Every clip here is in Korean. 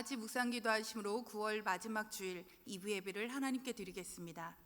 같이 묵상 기도하심으로 9월 마지막 주일 2부 예배를 하나님께 드리겠습니다.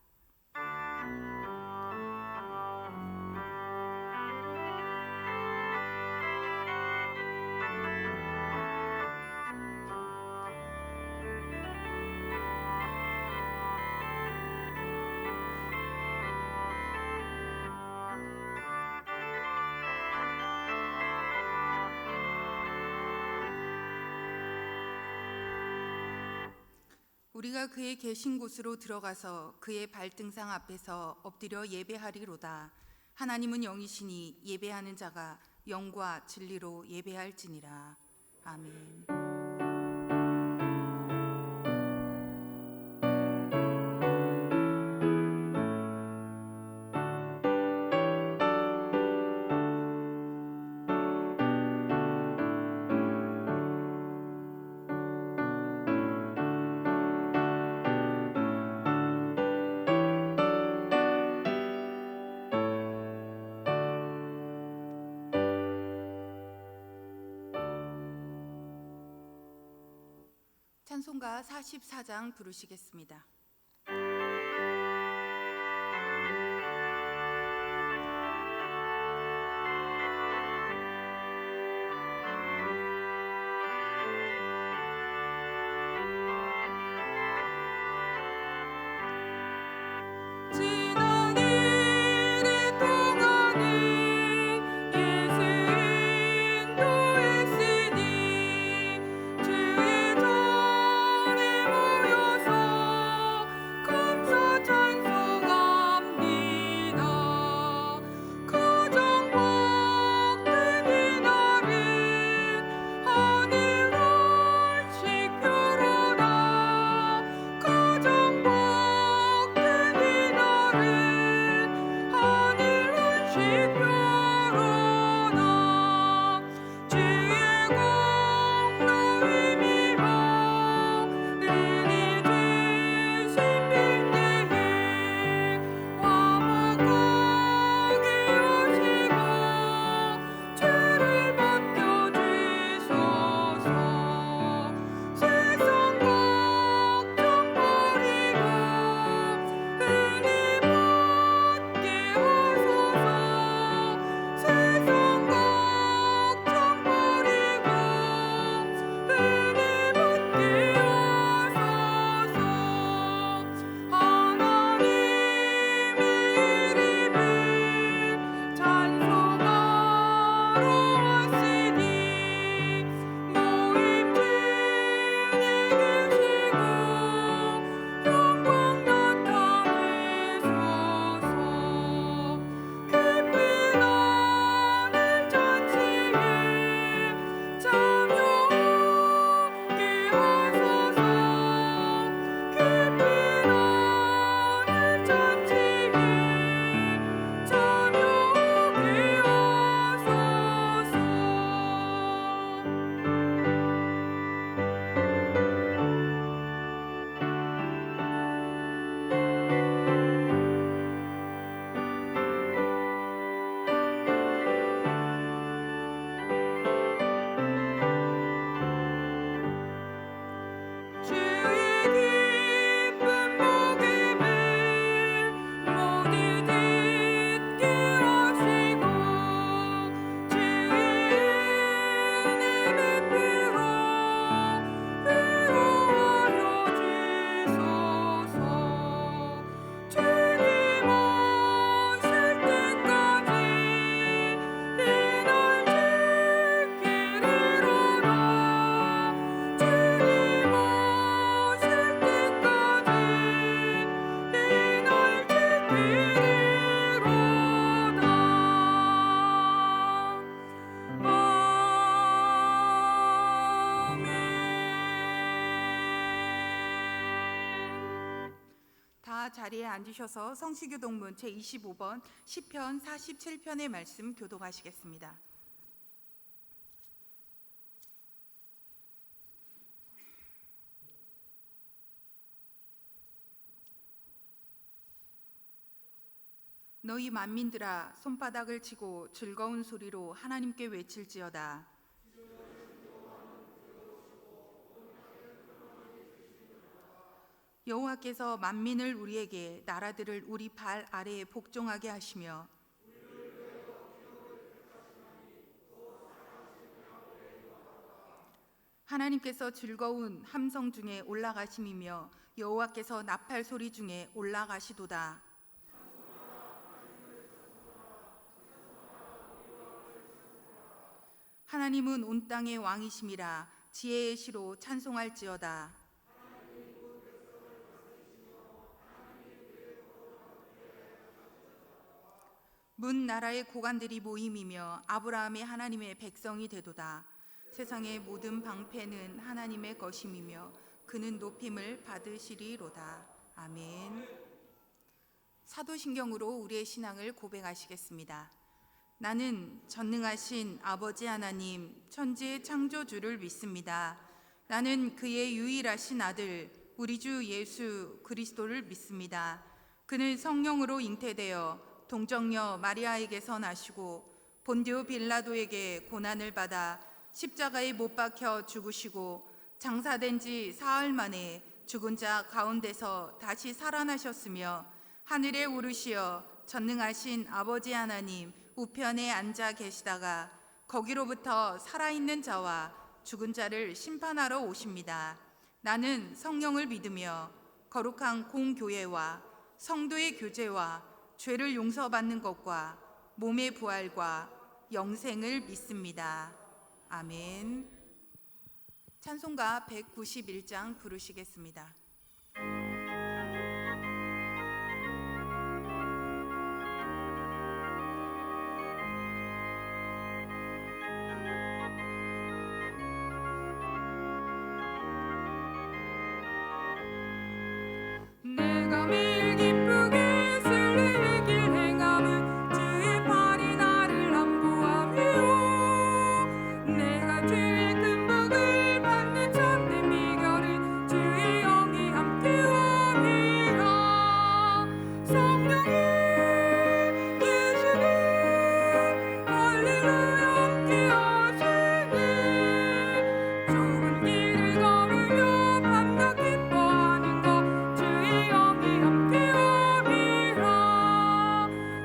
우리가 그의 계신 곳으로 들어가서 그의 발등상 앞에서 엎드려 예배하리로다. 하나님은 영이시니 예배하는 자가 영과 진리로 예배할지니라. 아멘. 찬송가 44장 부르시겠습니다. 자리에 앉으셔서 성시교동문 제25번 시편 47편의 말씀 교독하시겠습니다. 너희 만민들아 손바닥을 치고 즐거운 소리로 하나님께 외칠지어다. 여호와께서 만민을 우리에게, 나라들을 우리 발 아래에 복종하게 하시며 하나님께서 즐거운 함성 중에 올라가심이며 여호와께서 나팔 소리 중에 올라가시도다. 하나님은 온 땅의 왕이심이라. 지혜의 시로 찬송할지어다. 문 나라의 고관들이 모임이며 아브라함의 하나님의 백성이 되도다. 세상의 모든 방패는 하나님의 것임이며 그는 높임을 받으시리로다. 아멘. 사도신경으로 우리의 신앙을 고백하시겠습니다. 나는 전능하신 아버지 하나님, 천지의 창조주를 믿습니다. 나는 그의 유일하신 아들, 우리 주 예수 그리스도를 믿습니다. 그는 성령으로 잉태되어 동정녀 마리아에게서 나시고 본디오 빌라도에게 고난을 받아 십자가에 못 박혀 죽으시고 장사된 지 사흘 만에 죽은 자 가운데서 다시 살아나셨으며 하늘에 오르시어 전능하신 아버지 하나님 우편에 앉아 계시다가 거기로부터 살아있는 자와 죽은 자를 심판하러 오십니다. 나는 성령을 믿으며 거룩한 공교회와 성도의 교제와 죄를 용서받는 것과 몸의 부활과 영생을 믿습니다. 아멘. 찬송가 191장 부르시겠습니다. 내가 매일 기쁘게 순례의 길 행함은 주의 팔이 나를 안보하며 내가 주의 큰 복을 받는 참된 비결은 주의 영이 함께함이라. 성령이 계시니 할렐루야 함께하시니 좁은 길을 걸으며 밤낮 기뻐하는 것 주의 영이 함께함이라.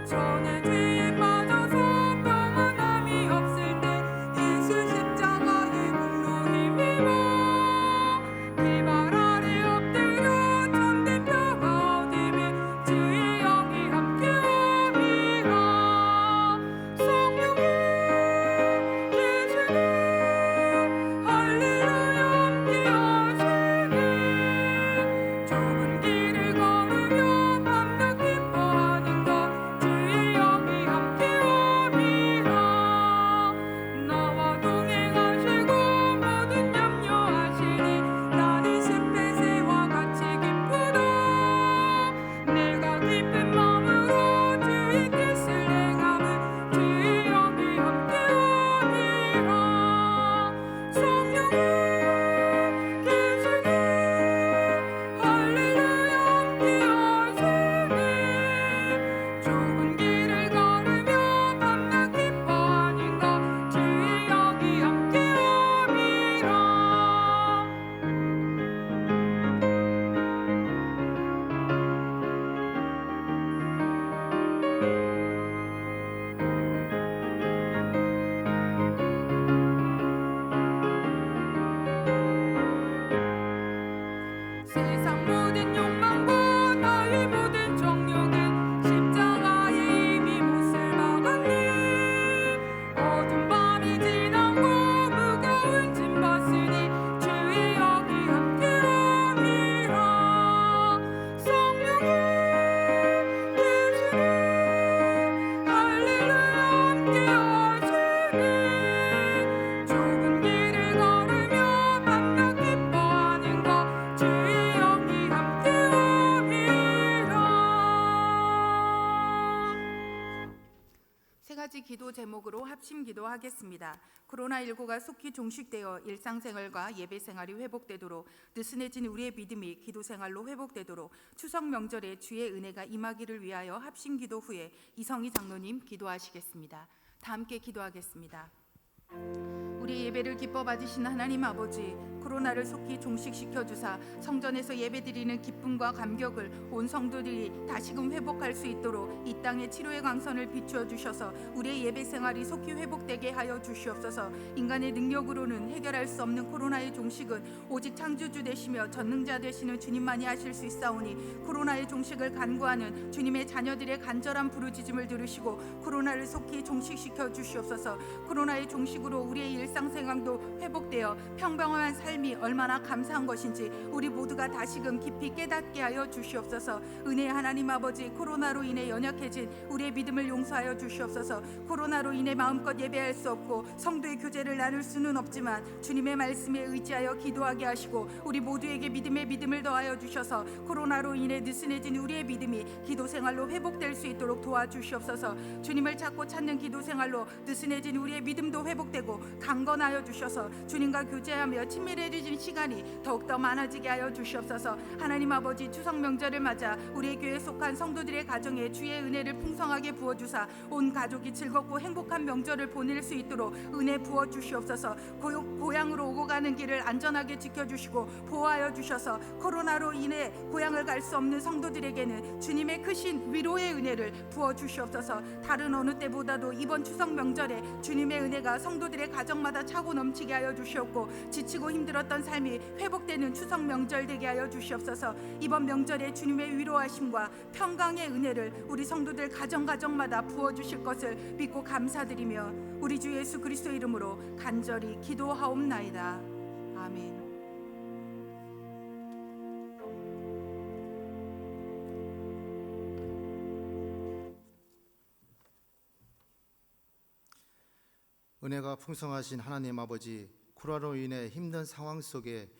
전에 죄에 빠져서 평안함이 없을 때 예수 십자가의 공로 힘입어 그 발 아래 엎드려 참된 평화 얻으며 주의 영이 함께함이라. 성령이 계시니 할렐루야 함께하시니 좁은 길을 걸으며 밤낮 기뻐하는 것 주의 영이 함께함이라. 나와 동행하시고 모든 염려하시니 나는 숲의 새와 같이 기쁘다. 내가 기쁜 마음으로 주의 뜻을 행함은 주의 영이 함께함이라. 성령이 계시니 할렐루야 함께하시니 좁은 길을 걸으며 밤낮 기뻐하는 것 주의 영이 함께함이라. 세상 모든 욕망과 나의 모든 정욕은 십자가에 이미 못을 박았니. 어두운 밤이 지나고 무거운 짐 벗으니 주의 영이 함께함이라. 성령이 계시니 할렐루야 함께하시니 좁은 길을 걸으며 밤낮 기뻐하는 것 주의 영이 함께함이라. 세 가지 기도 제목으로 합심 기도하겠습니다. 코로나19가 속히 종식되어 일상생활과 예배생활이 회복되도록, 느슨해진 우리의 믿음이 기도생활로 회복되도록 추석 명절에 주의 은혜가 임하기를 위하여 합심 기도 후에 이성희 장로님 기도하시겠습니다. 다 함께 기도하겠습니다. 우리 예배를 기뻐 받으신 하나님 아버지, 코로나를 속히 종식시켜 주사 성전에서 예배드리는 기쁨과 감격을 온 성도들이 다시금 회복할 수 있도록 이 땅의 치료의 광선을 비추어 주셔서 우리의 예배 생활이 속히 회복되게 하여 주시옵소서. 인간의 능력으로는 해결할 수 없는 코로나의 종식은 오직 창조주 되시며 전능자 되시는 주님만이 하실 수 있사오니 코로나의 종식을 간구하는 주님의 자녀들의 간절한 부르짖음을 들으시고 코로나를 속히 종식시켜 주시옵소서. 코로나의 종식으로 우리의 일상생활도 회복되어 평범한 삶이 얼마나 감사한 것인지 우리 모두가 다시금 깊이 깨닫게 하여 주시옵소서. 은혜의 하나님 아버지, 코로나로 인해 연약해진 우리의 믿음을 용서하여 주시옵소서. 코로나로 인해 마음껏 예배할 수 없고 성도의 교제를 나눌 수는 없지만 주님의 말씀에 의지하여 기도하게 하시고 우리 모두에게 믿음을 더하여 주셔서 코로나로 인해 느슨해진 우리의 믿음이 기도 생활로 회복될 수 있도록 도와주시옵소서. 주님을 찾고 찾는 기도 생활로 느슨해진 우리의 믿음도 회복되고 강건하여 주셔서 주님과 교제하며 친밀해진 시간이 더욱더 많아지게 하여 주시옵소서. 하나님 아버지, 추석 명절을 맞아 우리의 교회에 속한 성도들의 가정에 주의 은혜를 풍성하게 부어주사 온 가족이 즐겁고 행복한 명절을 보낼 수 있도록 은혜 부어주시옵소서. 고향으로 오고 가는 길을 안전하게 지켜주시고 보호하여 주셔서 코로나로 인해 고향을 갈 수 없는 성도들에게는 주님의 크신 위로의 은혜를 부어주시옵소서. 다른 어느 때보다도 이번 추석 명절에 주님의 은혜가 성도들의 가정마다 차고 넘치게 하여 주시옵고 지치고 힘들었던 삶이 회복되는 추석 명절 되게 하여 주시옵소서. 이번 명절에 주님의 위로하심과 평강의 은혜를 우리 성도들 가정마다 부어주실 것을 믿고 감사드리며 우리 주 예수 그리스도 이름으로 간절히 기도하옵나이다. 아멘. 은혜가 풍성하신 하나님 아버지, 코로나로 인해 힘든 상황 속에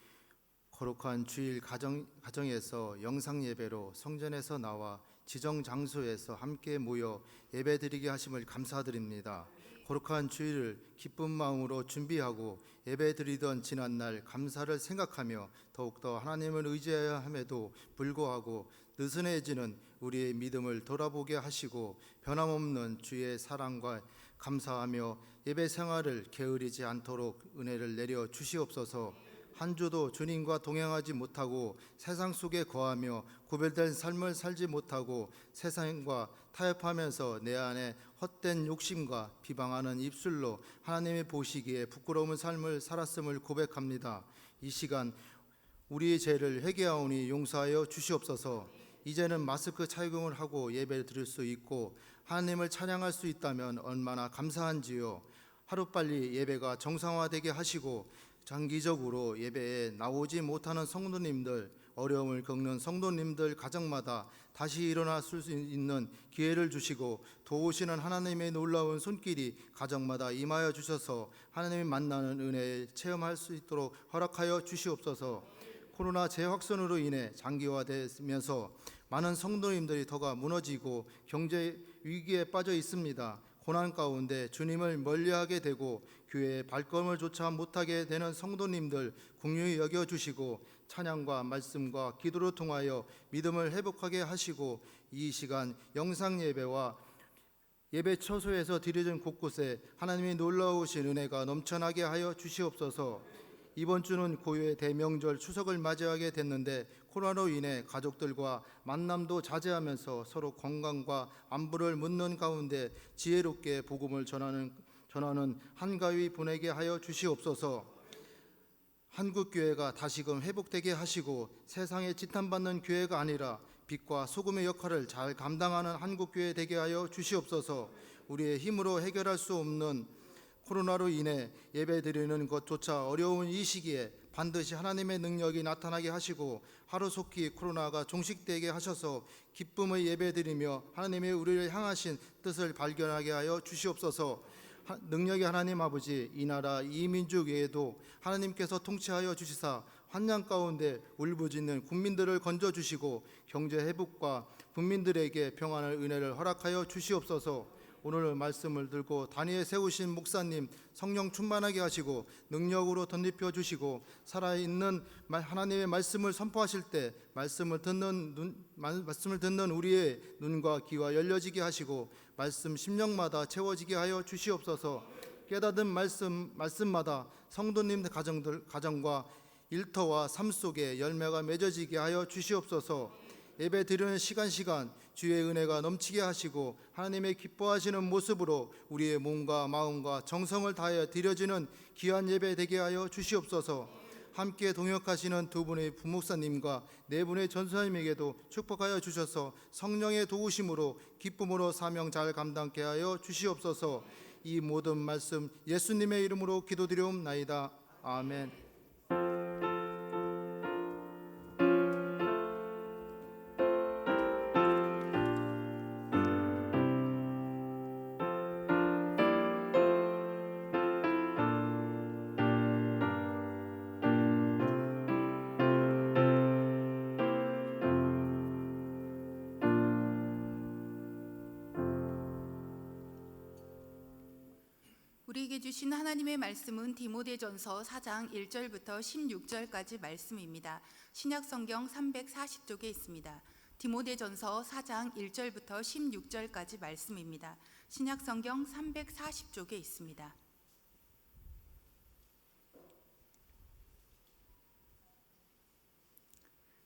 거룩한 주일 가정에서 영상 예배로 성전에서 나와 지정 장소에서 함께 모여 예배드리게 하심을 감사드립니다. 거룩한 주일을 기쁜 마음으로 준비하고 예배드리던 지난날 감사를 생각하며 더욱더 하나님을 의지해야 함에도 불구하고 느슨해지는 우리의 믿음을 돌아보게 하시고 변함없는 주의 사랑과 감사하며 예배 생활을 게으르지 않도록 은혜를 내려 주시옵소서. 한 주도 주님과 동행하지 못하고 세상 속에 거하며 구별된 삶을 살지 못하고 세상과 타협하면서 내 안에 헛된 욕심과 비방하는 입술로 하나님이 보시기에 부끄러운 삶을 살았음을 고백합니다. 이 시간 우리의 죄를 회개하오니 용서하여 주시옵소서. 이제는 마스크 착용을 하고 예배를 드릴 수 있고 하나님을 찬양할 수 있다면 얼마나 감사한지요. 하루빨리 예배가 정상화되게 하시고 장기적으로 예배에 나오지 못하는 성도님들, 어려움을 겪는 성도님들 가정마다 다시 일어날 수 있는 기회를 주시고 도우시는 하나님의 놀라운 손길이 가정마다 임하여 주셔서 하나님을 만나는 은혜를 체험할 수 있도록 허락하여 주시옵소서. 코로나 재확산으로 인해 장기화되면서 많은 성도님들이 더가 무너지고 경제 위기에 빠져 있습니다. 고난 가운데 주님을 멀리하게 되고 교회에 발걸음을 조차 못하게 되는 성도님들 긍휼히 여겨주시고 찬양과 말씀과 기도로 통하여 믿음을 회복하게 하시고 이 시간 영상 예배와 예배 처소에서 드려진 곳곳에 하나님의 놀라우신 은혜가 넘쳐나게 하여 주시옵소서. 이번 주는 고유의 대명절 추석을 맞이하게 됐는데 코로나로 인해 가족들과 만남도 자제하면서 서로 건강과 안부를 묻는 가운데 지혜롭게 복음을 전하는 한가위 보내게 하여 주시옵소서. 한국교회가 다시금 회복되게 하시고 세상에 지탄받는 교회가 아니라 빛과 소금의 역할을 잘 감당하는 한국교회 되게 하여 주시옵소서. 우리의 힘으로 해결할 수 없는 코로나로 인해 예배드리는 것조차 어려운 이 시기에 반드시 하나님의 능력이 나타나게 하시고 하루속히 코로나가 종식되게 하셔서 기쁨의 예배드리며 하나님의 우리를 향하신 뜻을 발견하게 하여 주시옵소서. 능력의 하나님 아버지, 이 나라 이 민족 외에도 하나님께서 통치하여 주시사 환난 가운데 울부짖는 국민들을 건져주시고 경제 회복과 국민들에게 평안을 은혜를 허락하여 주시옵소서. 오늘 말씀을 들고 단위에 세우신 목사님 성령 충만하게 하시고 능력으로 덧입혀 주시고 살아있는 하나님의 말씀을 선포하실 때 말씀을 듣는 우리의 눈과 귀가 열려지게 하시고 말씀 심령마다 채워지게 하여 주시옵소서. 깨닫은 말씀마다 성도님 가정과 일터와 삶 속에 열매가 맺어지게 하여 주시옵소서. 예배 드리는 시간 주의 은혜가 넘치게 하시고 하나님의 기뻐하시는 모습으로 우리의 몸과 마음과 정성을 다하여 드려지는 귀한 예배 되게 하여 주시옵소서. 함께 동역하시는 두 분의 부목사님과 네 분의 전사님에게도 축복하여 주셔서 성령의 도우심으로 기쁨으로 사명 잘 감당케 하여 주시옵소서. 이 모든 말씀 예수님의 이름으로 기도드리옵나이다. 아멘. 우리에게 주신 하나님의 말씀은 디모데전서 4장 1절부터 16절까지 말씀입니다. 신약성경 340쪽에 있습니다. 디모데전서 4장 1절부터 16절까지 말씀입니다. 신약성경 340쪽에 있습니다.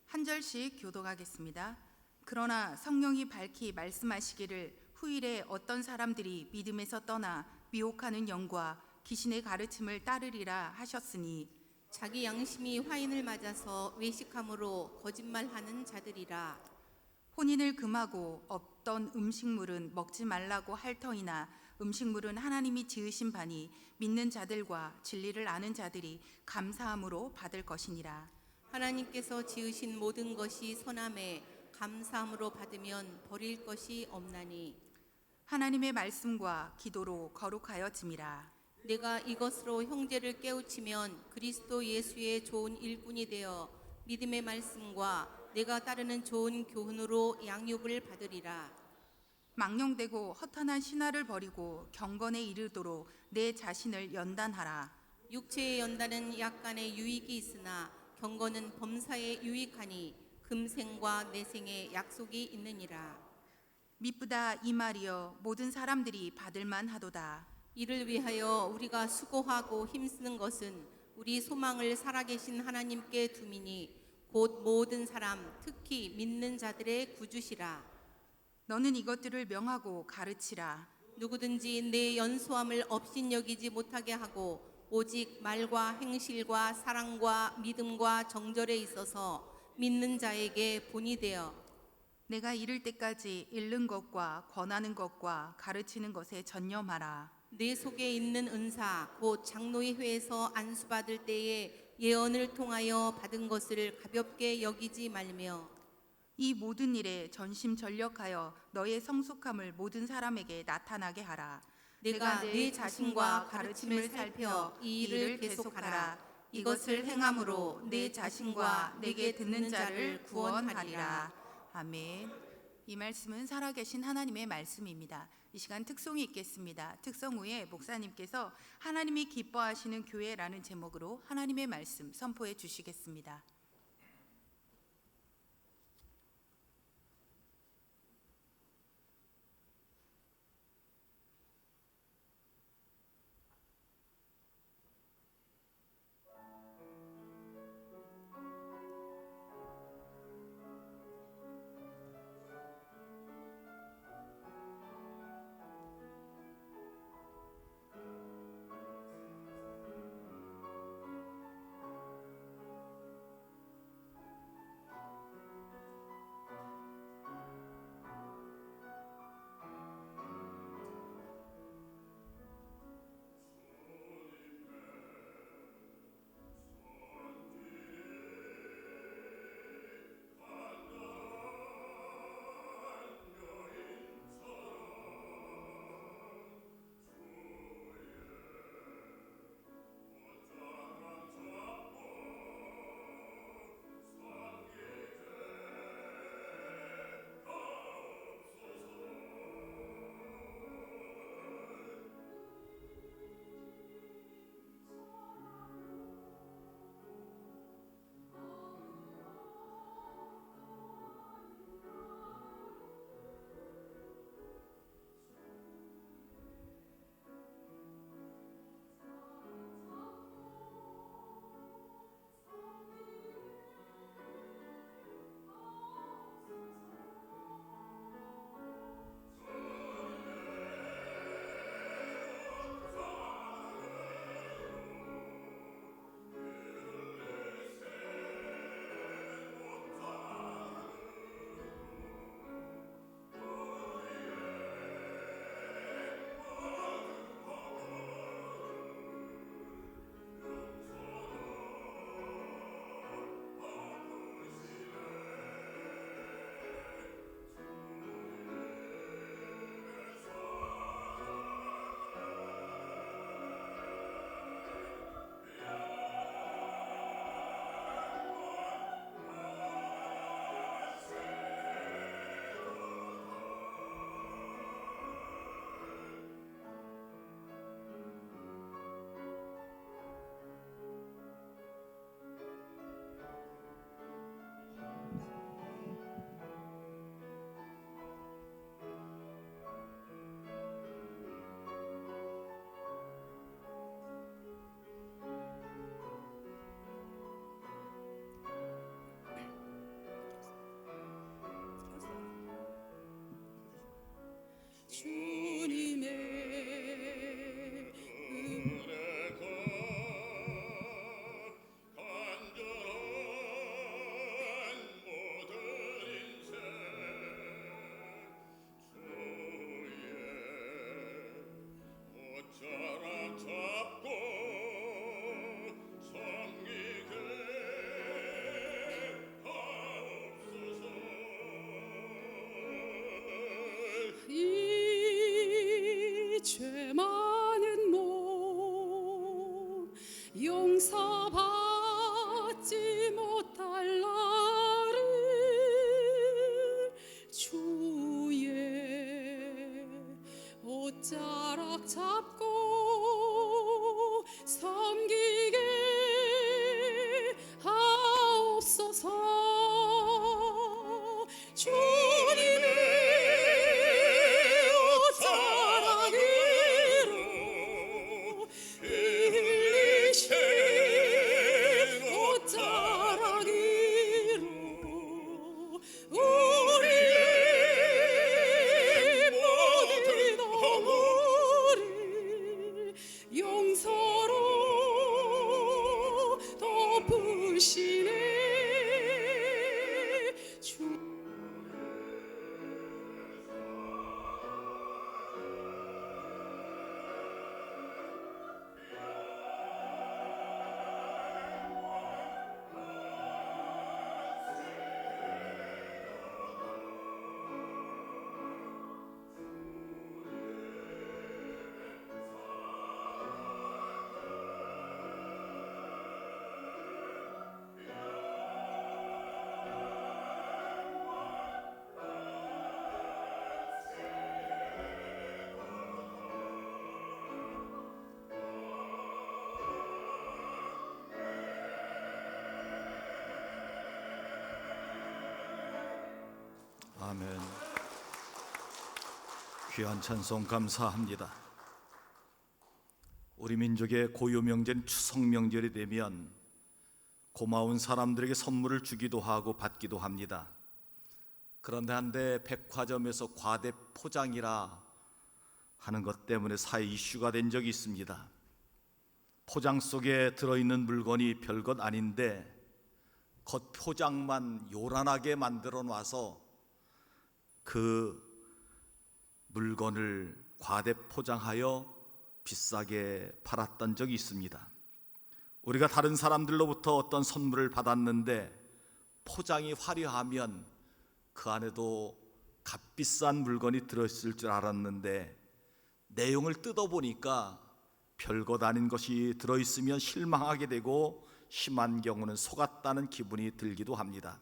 한 절씩 교독하겠습니다. 그러나 성령이 밝히 말씀하시기를 후일에 어떤 사람들이 믿음에서 떠나 미혹하는 영과 귀신의 가르침을 따르리라 하셨으니 자기 양심이 화인을 맞아서 외식함으로 거짓말하는 자들이라. 혼인을 금하고 없던 음식물은 먹지 말라고 할 터이나 음식물은 하나님이 지으신 바니 믿는 자들과 진리를 아는 자들이 감사함으로 받을 것이니라. 하나님께서 지으신 모든 것이 선함에 감사함으로 받으면 버릴 것이 없나니 하나님의 말씀과 기도로 거룩하여짐이라. 내가 이것으로 형제를 깨우치면 그리스도 예수의 좋은 일꾼이 되어 믿음의 말씀과 내가 따르는 좋은 교훈으로 양육을 받으리라. 망령되고 허탄한 신화를 버리고 경건에 이르도록 내 자신을 연단하라. 육체의 연단은 약간의 유익이 있으나 경건은 범사에 유익하니 금생과 내생에 약속이 있느니라. 미쁘다 이 말이여 모든 사람들이 받을만 하도다. 이를 위하여 우리가 수고하고 힘쓰는 것은 우리 소망을 살아계신 하나님께 두미니 곧 모든 사람 특히 믿는 자들의 구주시라. 너는 이것들을 명하고 가르치라. 누구든지 내 연소함을 업신여기지 못하게 하고 오직 말과 행실과 사랑과 믿음과 정절에 있어서 믿는 자에게 본이 되어 내가 이를 때까지 읽는 것과 권하는 것과 가르치는 것에 전념하라. 내 속에 있는 은사 곧 장로의 회에서 안수받을 때에 예언을 통하여 받은 것을 가볍게 여기지 말며 이 모든 일에 전심전력하여 너의 성숙함을 모든 사람에게 나타나게 하라. 내가 내 자신과 가르침을 살펴 이 일을 계속하라. 이것을 행함으로 내 자신과 내게 듣는 자를 구원하리라. 아멘. 이 말씀은 살아계신 하나님의 말씀입니다. 이 시간 특송이 있겠습니다. 특송 후에 목사님께서 하나님이 기뻐하시는 교회라는 제목으로 하나님의 말씀 선포해 주시겠습니다. 붙잡고 섬기게 하옵소서. 주님의 옷자락으로 흘리신 옷자락으로 우리의 모든 허물을 용서로 덮으시네. 아멘. 귀한 찬송 감사합니다. 우리 민족의 고유 명제인 추석 명절이 되면 고마운 사람들에게 선물을 주기도 하고 받기도 합니다. 그런데 한때 백화점에서 과대 포장이라 하는 것 때문에 사회 이슈가 된 적이 있습니다. 포장 속에 들어있는 물건이 별것 아닌데 겉포장만 요란하게 만들어 놔서 그 물건을 과대 포장하여 비싸게 팔았던 적이 있습니다. 우리가 다른 사람들로부터 어떤 선물을 받았는데 포장이 화려하면 그 안에도 값비싼 물건이 들어있을 줄 알았는데 내용을 뜯어보니까 별것 아닌 것이 들어있으면 실망하게 되고 심한 경우는 속았다는 기분이 들기도 합니다.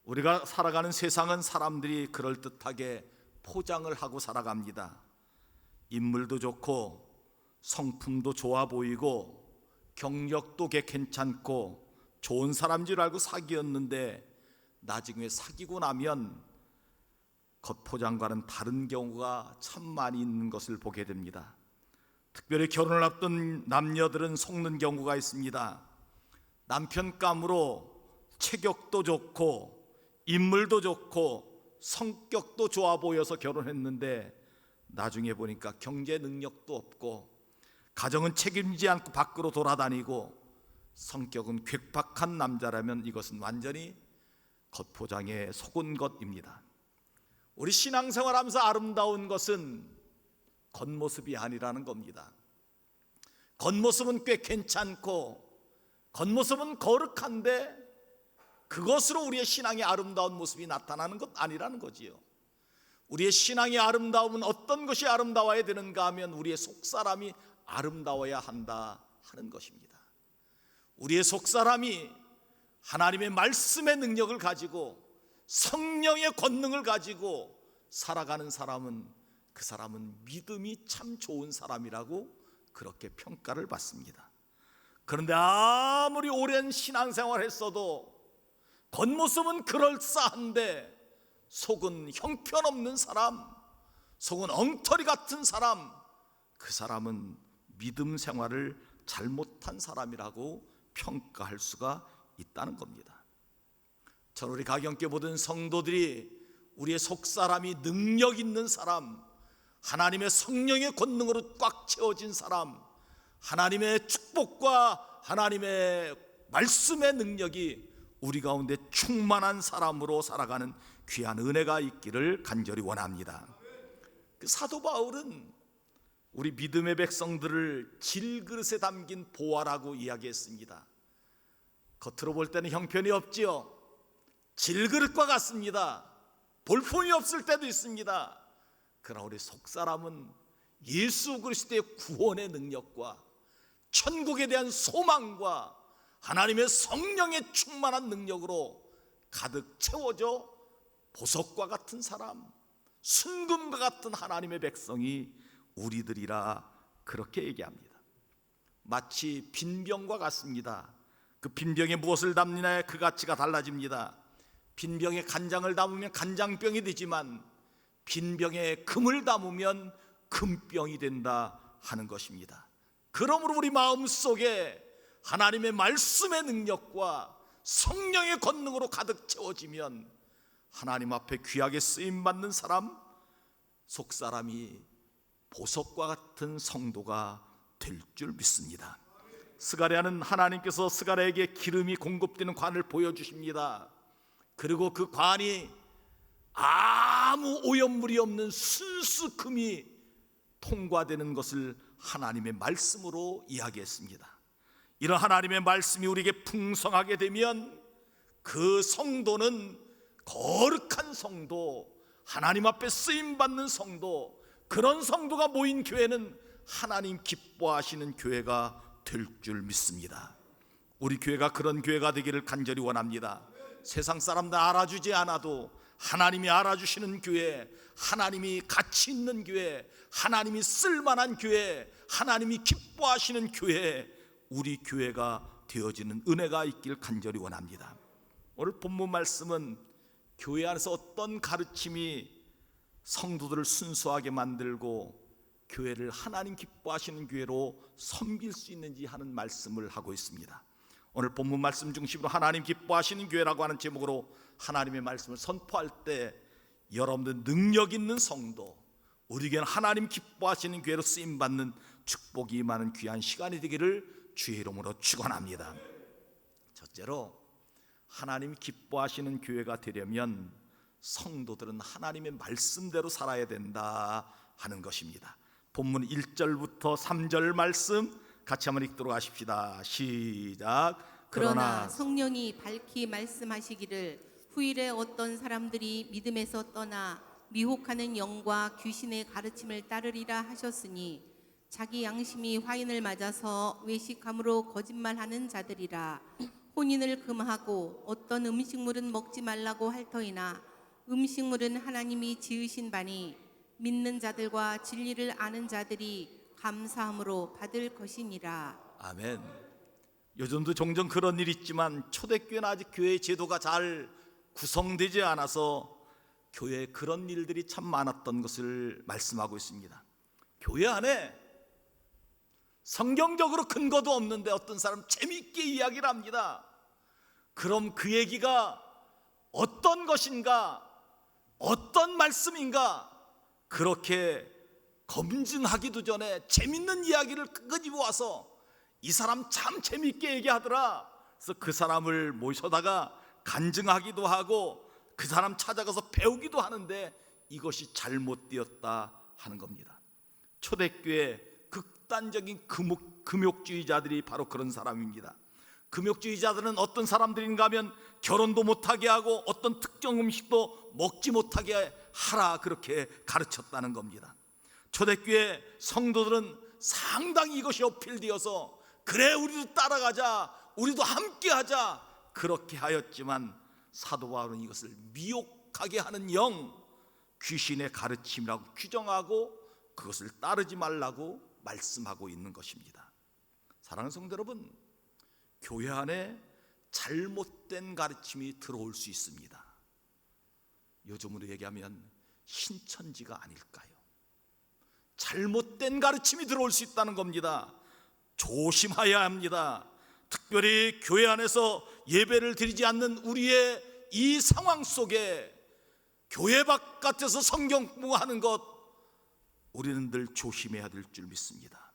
우리가 살아가는 세상은 사람들이 그럴듯하게 포장을 하고 살아갑니다. 인물도 좋고 성품도 좋아 보이고 경력도 괜찮고 좋은 사람인 줄 알고 사귀었는데 나중에 사귀고 나면 겉포장과는 다른 경우가 참 많이 있는 것을 보게 됩니다. 특별히 결혼을 앞둔 남녀들은 속는 경우가 있습니다. 남편감으로 체격도 좋고 인물도 좋고 성격도 좋아 보여서 결혼했는데 나중에 보니까 경제 능력도 없고 가정은 책임지지 않고 밖으로 돌아다니고 성격은 괴팍한 남자라면 이것은 완전히 겉포장에 속은 것입니다. 우리 신앙생활하면서 아름다운 것은 겉모습이 아니라는 겁니다. 겉모습은 꽤 괜찮고 겉모습은 거룩한데 그것으로 우리의 신앙의 아름다운 모습이 나타나는 것 아니라는 거지요. 우리의 신앙의 아름다움은 어떤 것이 아름다워야 되는가 하면 우리의 속사람이 아름다워야 한다 하는 것입니다. 우리의 속사람이 하나님의 말씀의 능력을 가지고 성령의 권능을 가지고 살아가는 사람은 그 사람은 믿음이 참 좋은 사람이라고 그렇게 평가를 받습니다. 그런데 아무리 오랜 신앙생활을 했어도 겉모습은 그럴싸한데 속은 형편없는 사람, 속은 엉터리 같은 사람, 그 사람은 믿음 생활을 잘못한 사람이라고 평가할 수가 있다는 겁니다. 저는 우리 가경께 모든 성도들이 우리의 속사람이 능력 있는 사람, 하나님의 성령의 권능으로 꽉 채워진 사람, 하나님의 축복과 하나님의 말씀의 능력이 우리 가운데 충만한 사람으로 살아가는 귀한 은혜가 있기를 간절히 원합니다. 그 사도 바울은 우리 믿음의 백성들을 질그릇에 담긴 보화라고 이야기했습니다. 겉으로 볼 때는 형편이 없지요. 질그릇과 같습니다. 볼품이 없을 때도 있습니다. 그러나 우리 속사람은 예수 그리스도의 구원의 능력과 천국에 대한 소망과 하나님의 성령의 충만한 능력으로 가득 채워져 보석과 같은 사람, 순금과 같은 하나님의 백성이 우리들이라 그렇게 얘기합니다. 마치 빈병과 같습니다. 그 빈병에 무엇을 담느냐에 그 가치가 달라집니다. 빈병에 간장을 담으면 간장병이 되지만 빈병에 금을 담으면 금병이 된다 하는 것입니다. 그러므로 우리 마음속에 하나님의 말씀의 능력과 성령의 권능으로 가득 채워지면 하나님 앞에 귀하게 쓰임받는 사람, 속사람이 보석과 같은 성도가 될 줄 믿습니다. 스가랴는 하나님께서 스가랴에게 기름이 공급되는 관을 보여주십니다. 그리고 그 관이 아무 오염물이 없는 순수 금이 통과되는 것을 하나님의 말씀으로 이야기했습니다. 이런 하나님의 말씀이 우리에게 풍성하게 되면 그 성도는 거룩한 성도, 하나님 앞에 쓰임받는 성도, 그런 성도가 모인 교회는 하나님 기뻐하시는 교회가 될 줄 믿습니다. 우리 교회가 그런 교회가 되기를 간절히 원합니다. 세상 사람들 알아주지 않아도 하나님이 알아주시는 교회, 하나님이 가치 있는 교회, 하나님이 쓸만한 교회, 하나님이 기뻐하시는 교회, 우리 교회가 되어지는 은혜가 있길 간절히 원합니다. 오늘 본문 말씀은 교회 안에서 어떤 가르침이 성도들을 순수하게 만들고 교회를 하나님 기뻐하시는 교회로 섬길 수 있는지 하는 말씀을 하고 있습니다. 오늘 본문 말씀 중심으로 하나님 기뻐하시는 교회라고 하는 제목으로 하나님의 말씀을 선포할 때 여러분들 능력 있는 성도, 우리에게는 하나님 기뻐하시는 교회로 쓰임받는 축복이 임하는 귀한 시간이 되기를 주의 이름으로 축원합니다. 첫째로 하나님이 기뻐하시는 교회가 되려면 성도들은 하나님의 말씀대로 살아야 된다 하는 것입니다. 본문 1절부터 3절 말씀 같이 한번 읽도록 하십시다. 시작. 그러나 성령이 밝히 말씀하시기를 후일에 어떤 사람들이 믿음에서 떠나 미혹하는 영과 귀신의 가르침을 따르리라 하셨으니 자기 양심이 화인을 맞아서 외식함으로 거짓말하는 자들이라. 혼인을 금하고 어떤 음식물은 먹지 말라고 할 터이나 음식물은 하나님이 지으신 바니 믿는 자들과 진리를 아는 자들이 감사함으로 받을 것이니라. 아멘. 요즘도 종종 그런 일이 있지만 초대교회는 아직 교회의 제도가 잘 구성되지 않아서 교회에 그런 일들이 참 많았던 것을 말씀하고 있습니다. 교회 안에 성경적으로 근거도 없는데 어떤 사람 재미있게 이야기를 합니다. 그럼 그 얘기가 어떤 것인가, 어떤 말씀인가 그렇게 검증하기도 전에 재밌는 이야기를 끄집어 와서 이 사람 참 재미있게 얘기하더라. 그래서 그 사람을 모셔다가 간증하기도 하고 그 사람 찾아가서 배우기도 하는데 이것이 잘못되었다 하는 겁니다. 초대교회 극단적인 금욕주의자들이 바로 그런 사람입니다. 금욕주의자들은 어떤 사람들인가 하면 결혼도 못하게 하고 어떤 특정 음식도 먹지 못하게 하라 그렇게 가르쳤다는 겁니다. 초대교회 성도들은 상당히 이것이 어필되어서 그래 우리도 따라가자, 우리도 함께하자 그렇게 하였지만 사도 바울은 이것을 미혹하게 하는 영, 귀신의 가르침이라고 규정하고 그것을 따르지 말라고 말씀하고 있는 것입니다. 사랑하는 성도 여러분, 교회 안에 잘못된 가르침이 들어올 수 있습니다. 요즘으로 얘기하면 신천지가 아닐까요? 잘못된 가르침이 들어올 수 있다는 겁니다. 조심해야 합니다. 특별히 교회 안에서 예배를 드리지 않는 우리의 이 상황 속에 교회 바깥에서 성경 공부하는 것 우리는 늘 조심해야 될 줄 믿습니다.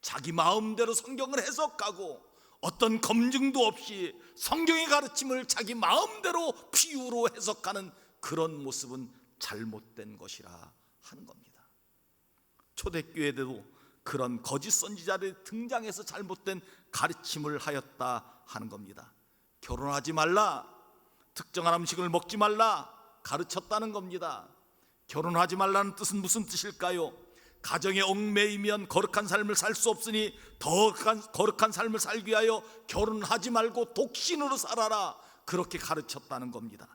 자기 마음대로 성경을 해석하고 어떤 검증도 없이 성경의 가르침을 자기 마음대로 비유로 해석하는 그런 모습은 잘못된 것이라 하는 겁니다. 초대교회에도 그런 거짓 선지자들이 등장해서 잘못된 가르침을 하였다 하는 겁니다. 결혼하지 말라, 특정한 음식을 먹지 말라 가르쳤다는 겁니다. 결혼하지 말라는 뜻은 무슨 뜻일까요? 가정에 얽매이면 거룩한 삶을 살 수 없으니 더 거룩한 삶을 살기 위하여 결혼하지 말고 독신으로 살아라 그렇게 가르쳤다는 겁니다.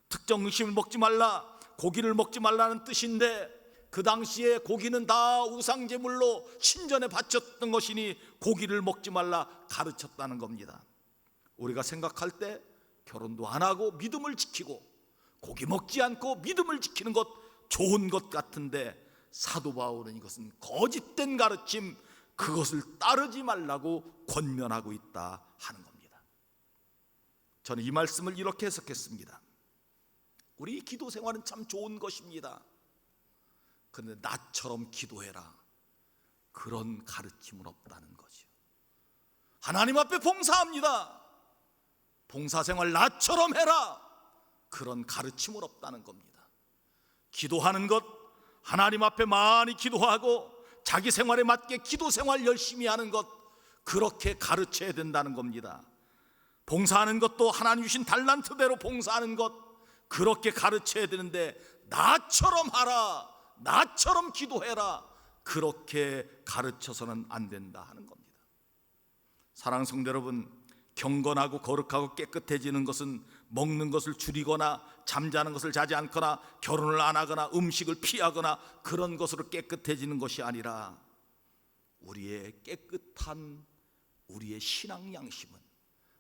특정 음식을 먹지 말라, 고기를 먹지 말라는 뜻인데 그 당시에 고기는 다 우상제물로 신전에 바쳤던 것이니 고기를 먹지 말라 가르쳤다는 겁니다. 우리가 생각할 때 결혼도 안 하고 믿음을 지키고 고기 먹지 않고 믿음을 지키는 것 좋은 것 같은데, 사도 바울은 이것은 거짓된 가르침, 그것을 따르지 말라고 권면하고 있다 하는 겁니다. 저는 이 말씀을 이렇게 해석했습니다. 우리 기도 생활은 참 좋은 것입니다. 그런데 나처럼 기도해라, 그런 가르침은 없다는 거죠. 하나님 앞에 봉사합니다. 봉사생활 나처럼 해라, 그런 가르침은 없다는 겁니다. 기도하는 것, 하나님 앞에 많이 기도하고 자기 생활에 맞게 기도 생활 열심히 하는 것, 그렇게 가르쳐야 된다는 겁니다. 봉사하는 것도 하나님 주신 달란트대로 봉사하는 것, 그렇게 가르쳐야 되는데 나처럼 하라, 나처럼 기도해라, 그렇게 가르쳐서는 안 된다 하는 겁니다. 사랑하는 성도 여러분, 경건하고 거룩하고 깨끗해지는 것은 먹는 것을 줄이거나 잠자는 것을 자지 않거나 결혼을 안 하거나 음식을 피하거나 그런 것으로 깨끗해지는 것이 아니라, 우리의 깨끗한 우리의 신앙 양심은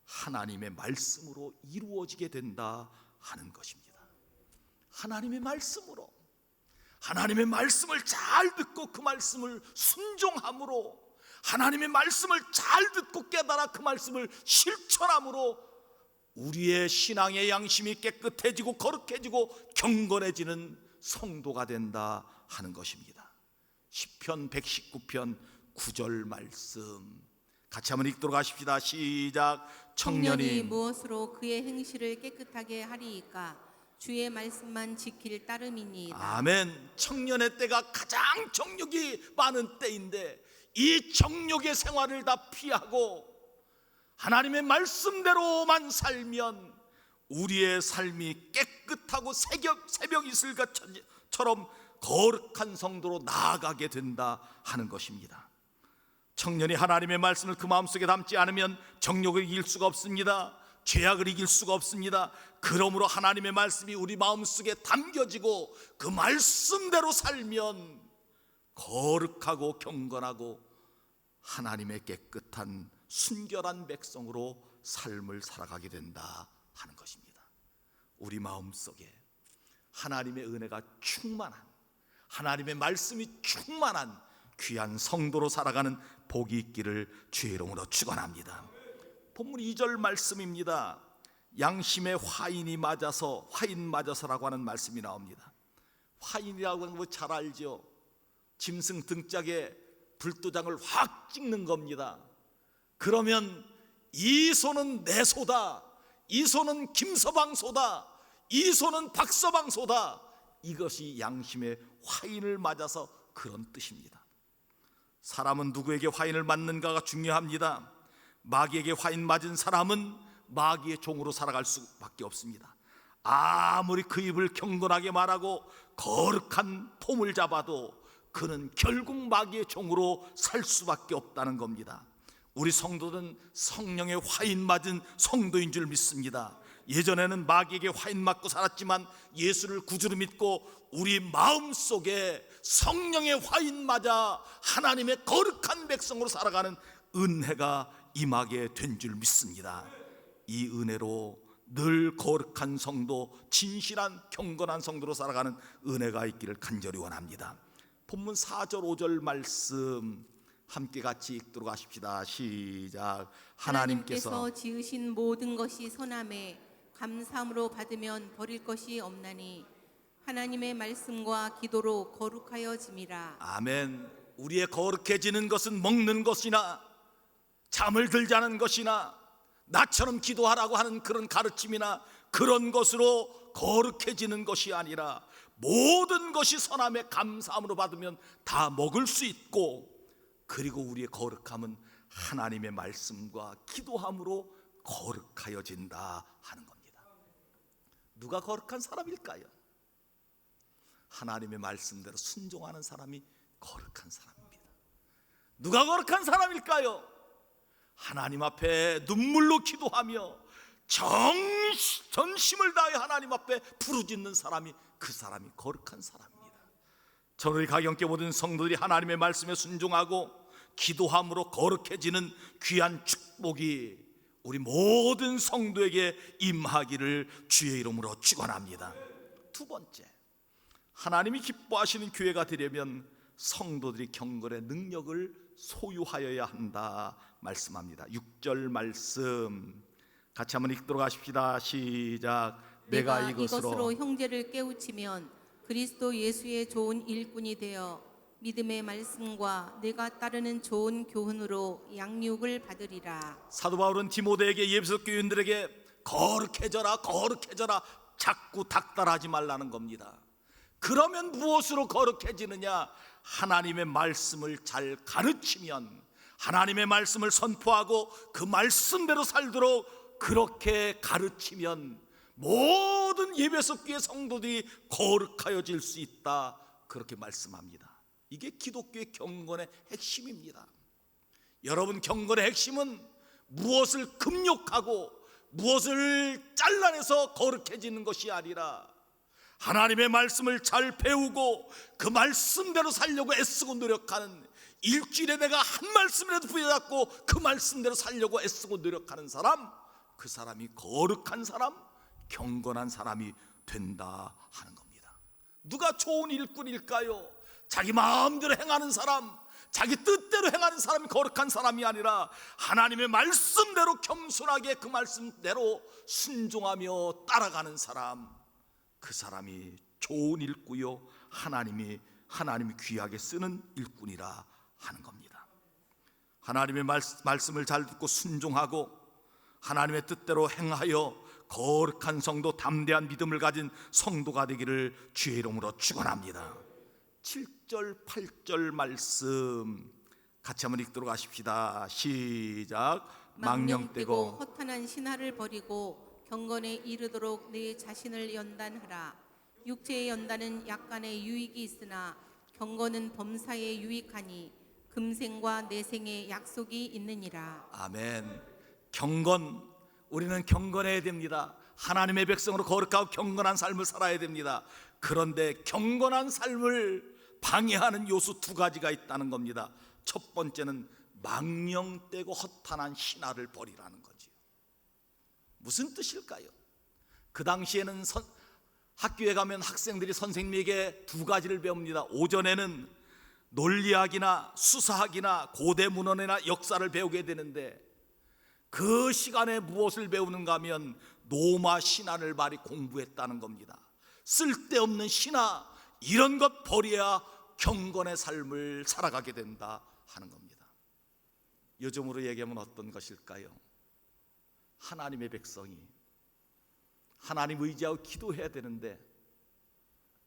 하나님의 말씀으로 이루어지게 된다 하는 것입니다. 하나님의 말씀으로, 하나님의 말씀을 잘 듣고 그 말씀을 순종함으로, 하나님의 말씀을 잘 듣고 깨달아 그 말씀을 실천함으로 우리의 신앙의 양심이 깨끗해지고 거룩해지고 경건해지는 성도가 된다 하는 것입니다. 시편 119편 9절 말씀 같이 한번 읽도록 하십시다. 시작. 청년이 무엇으로 그의 행실을 깨끗하게 하리이까? 주의 말씀만 지킬 따름이니이다. 아멘. 청년의 때가 가장 정욕이 많은 때인데, 이 정욕의 생활을 다 피하고 하나님의 말씀대로만 살면 우리의 삶이 깨끗하고 새벽 이슬처럼 거룩한 성도로 나아가게 된다 하는 것입니다. 청년이 하나님의 말씀을 그 마음속에 담지 않으면 정욕을 이길 수가 없습니다. 죄악을 이길 수가 없습니다. 그러므로 하나님의 말씀이 우리 마음속에 담겨지고 그 말씀대로 살면 거룩하고 경건하고 하나님의 깨끗한 순결한 백성으로 삶을 살아가게 된다 하는 것입니다. 우리 마음속에 하나님의 은혜가 충만한, 하나님의 말씀이 충만한 귀한 성도로 살아가는 복이 있기를 주의 이름으로 축원합니다. 본문 2절 말씀입니다. 양심의 화인이 맞아서, 화인 맞아서라고 하는 말씀이 나옵니다. 화인이라고 하는 거 잘 알죠? 짐승 등짝에 불도장을 확 찍는 겁니다. 그러면 이 손은 내 소다, 이 손은 김서방 소다, 이 손은 박서방 소다, 이것이 양심의 화인을 맞아서 그런 뜻입니다. 사람은 누구에게 화인을 맞는가가 중요합니다. 마귀에게 화인 맞은 사람은 마귀의 종으로 살아갈 수밖에 없습니다. 아무리 그 입을 경건하게 말하고 거룩한 폼을 잡아도 그는 결국 마귀의 종으로 살 수밖에 없다는 겁니다. 우리 성도는 성령의 화인 맞은 성도인 줄 믿습니다. 예전에는 마귀에게 화인 맞고 살았지만 예수를 구주로 믿고 우리 마음속에 성령의 화인 맞아 하나님의 거룩한 백성으로 살아가는 은혜가 임하게 된 줄 믿습니다. 이 은혜로 늘 거룩한 성도, 진실한 경건한 성도로 살아가는 은혜가 있기를 간절히 원합니다. 본문 4절 5절 말씀 함께 같이 읽도록 하십시다. 시작. 하나님께서 지으신 모든 것이 선함에 감사함으로 받으면 버릴 것이 없나니 하나님의 말씀과 기도로 거룩하여짐이라. 아멘. 우리의 거룩해지는 것은 먹는 것이나 잠을 들자는 것이나 나처럼 기도하라고 하는 그런 가르침이나 그런 것으로 거룩해지는 것이 아니라 모든 것이 선함에 감사함으로 받으면 다 먹을 수 있고, 그리고 우리의 거룩함은 하나님의 말씀과 기도함으로 거룩하여진다 하는 겁니다. 누가 거룩한 사람일까요? 하나님의 말씀대로 순종하는 사람이 거룩한 사람입니다. 누가 거룩한 사람일까요? 하나님 앞에 눈물로 기도하며 전심을 다해 하나님 앞에 부르짖는 사람이, 그 사람이 거룩한 사람입니다. 저희 가경계 모든 성도들이 하나님의 말씀에 순종하고 기도함으로 거룩해지는 귀한 축복이 우리 모든 성도에게 임하기를 주의 이름으로 축원합니다. 두 번째, 하나님이 기뻐하시는 교회가 되려면 성도들이 경건의 능력을 소유하여야 한다 말씀합니다. 6절 말씀 같이 한번 읽도록 하십시다. 시작. 내가 이것으로 형제를 깨우치면 그리스도 예수의 좋은 일꾼이 되어 믿음의 말씀과 내가 따르는 좋은 교훈으로 양육을 받으리라. 사도 바울은 디모데에게 예배소 교인들에게 거룩해져라 거룩해져라 자꾸 닥달하지 말라는 겁니다. 그러면 무엇으로 거룩해지느냐? 하나님의 말씀을 잘 가르치면, 하나님의 말씀을 선포하고 그 말씀대로 살도록 그렇게 가르치면 모든 예배소 교회 성도들이 거룩하여질 수 있다, 그렇게 말씀합니다. 이게 기독교의 경건의 핵심입니다. 여러분, 경건의 핵심은 무엇을 금욕하고 무엇을 잘라내서 거룩해지는 것이 아니라 하나님의 말씀을 잘 배우고 그 말씀대로 살려고 애쓰고 노력하는, 일주일에 내가 한 말씀이라도 부여잡고 그 말씀대로 살려고 애쓰고 노력하는 사람, 그 사람이 거룩한 사람, 경건한 사람이 된다 하는 겁니다. 누가 좋은 일꾼일까요? 자기 마음대로 행하는 사람, 자기 뜻대로 행하는 사람이 거룩한 사람이 아니라 하나님의 말씀대로 겸손하게 그 말씀대로 순종하며 따라가는 사람, 그 사람이 좋은 일꾼이요 하나님이 귀하게 쓰는 일꾼이라 하는 겁니다. 하나님의 말씀을 잘 듣고 순종하고 하나님의 뜻대로 행하여 거룩한 성도, 담대한 믿음을 가진 성도가 되기를 주의 이름으로 축원합니다. 7절 8절 말씀 같이 한번 읽도록 하십시다. 시작. 망령되고 허탄한 신화를 버리고 경건에 이르도록 내 자신을 연단하라. 육체의 연단은 약간의 유익이 있으나 경건은 범사에 유익하니 금생과 내생의 약속이 있느니라. 아멘. 경건, 우리는 경건해야 됩니다. 하나님의 백성으로 거룩하고 경건한 삶을 살아야 됩니다. 그런데 경건한 삶을 방해하는 요소 두 가지가 있다는 겁니다. 첫 번째는 망령되고 허탄한 신화를 버리라는 거지요. 무슨 뜻일까요? 그 당시에는 학교에 가면 학생들이 선생님에게 두 가지를 배웁니다. 오전에는 논리학이나 수사학이나 고대 문헌이나 역사를 배우게 되는데, 그 시간에 무엇을 배우는가 하면 노마 신화를 많이 공부했다는 겁니다. 쓸데없는 신화, 이런 것 버려야 경건의 삶을 살아가게 된다 하는 겁니다. 요즘으로 얘기하면 어떤 것일까요? 하나님의 백성이 하나님 의지하고 기도해야 되는데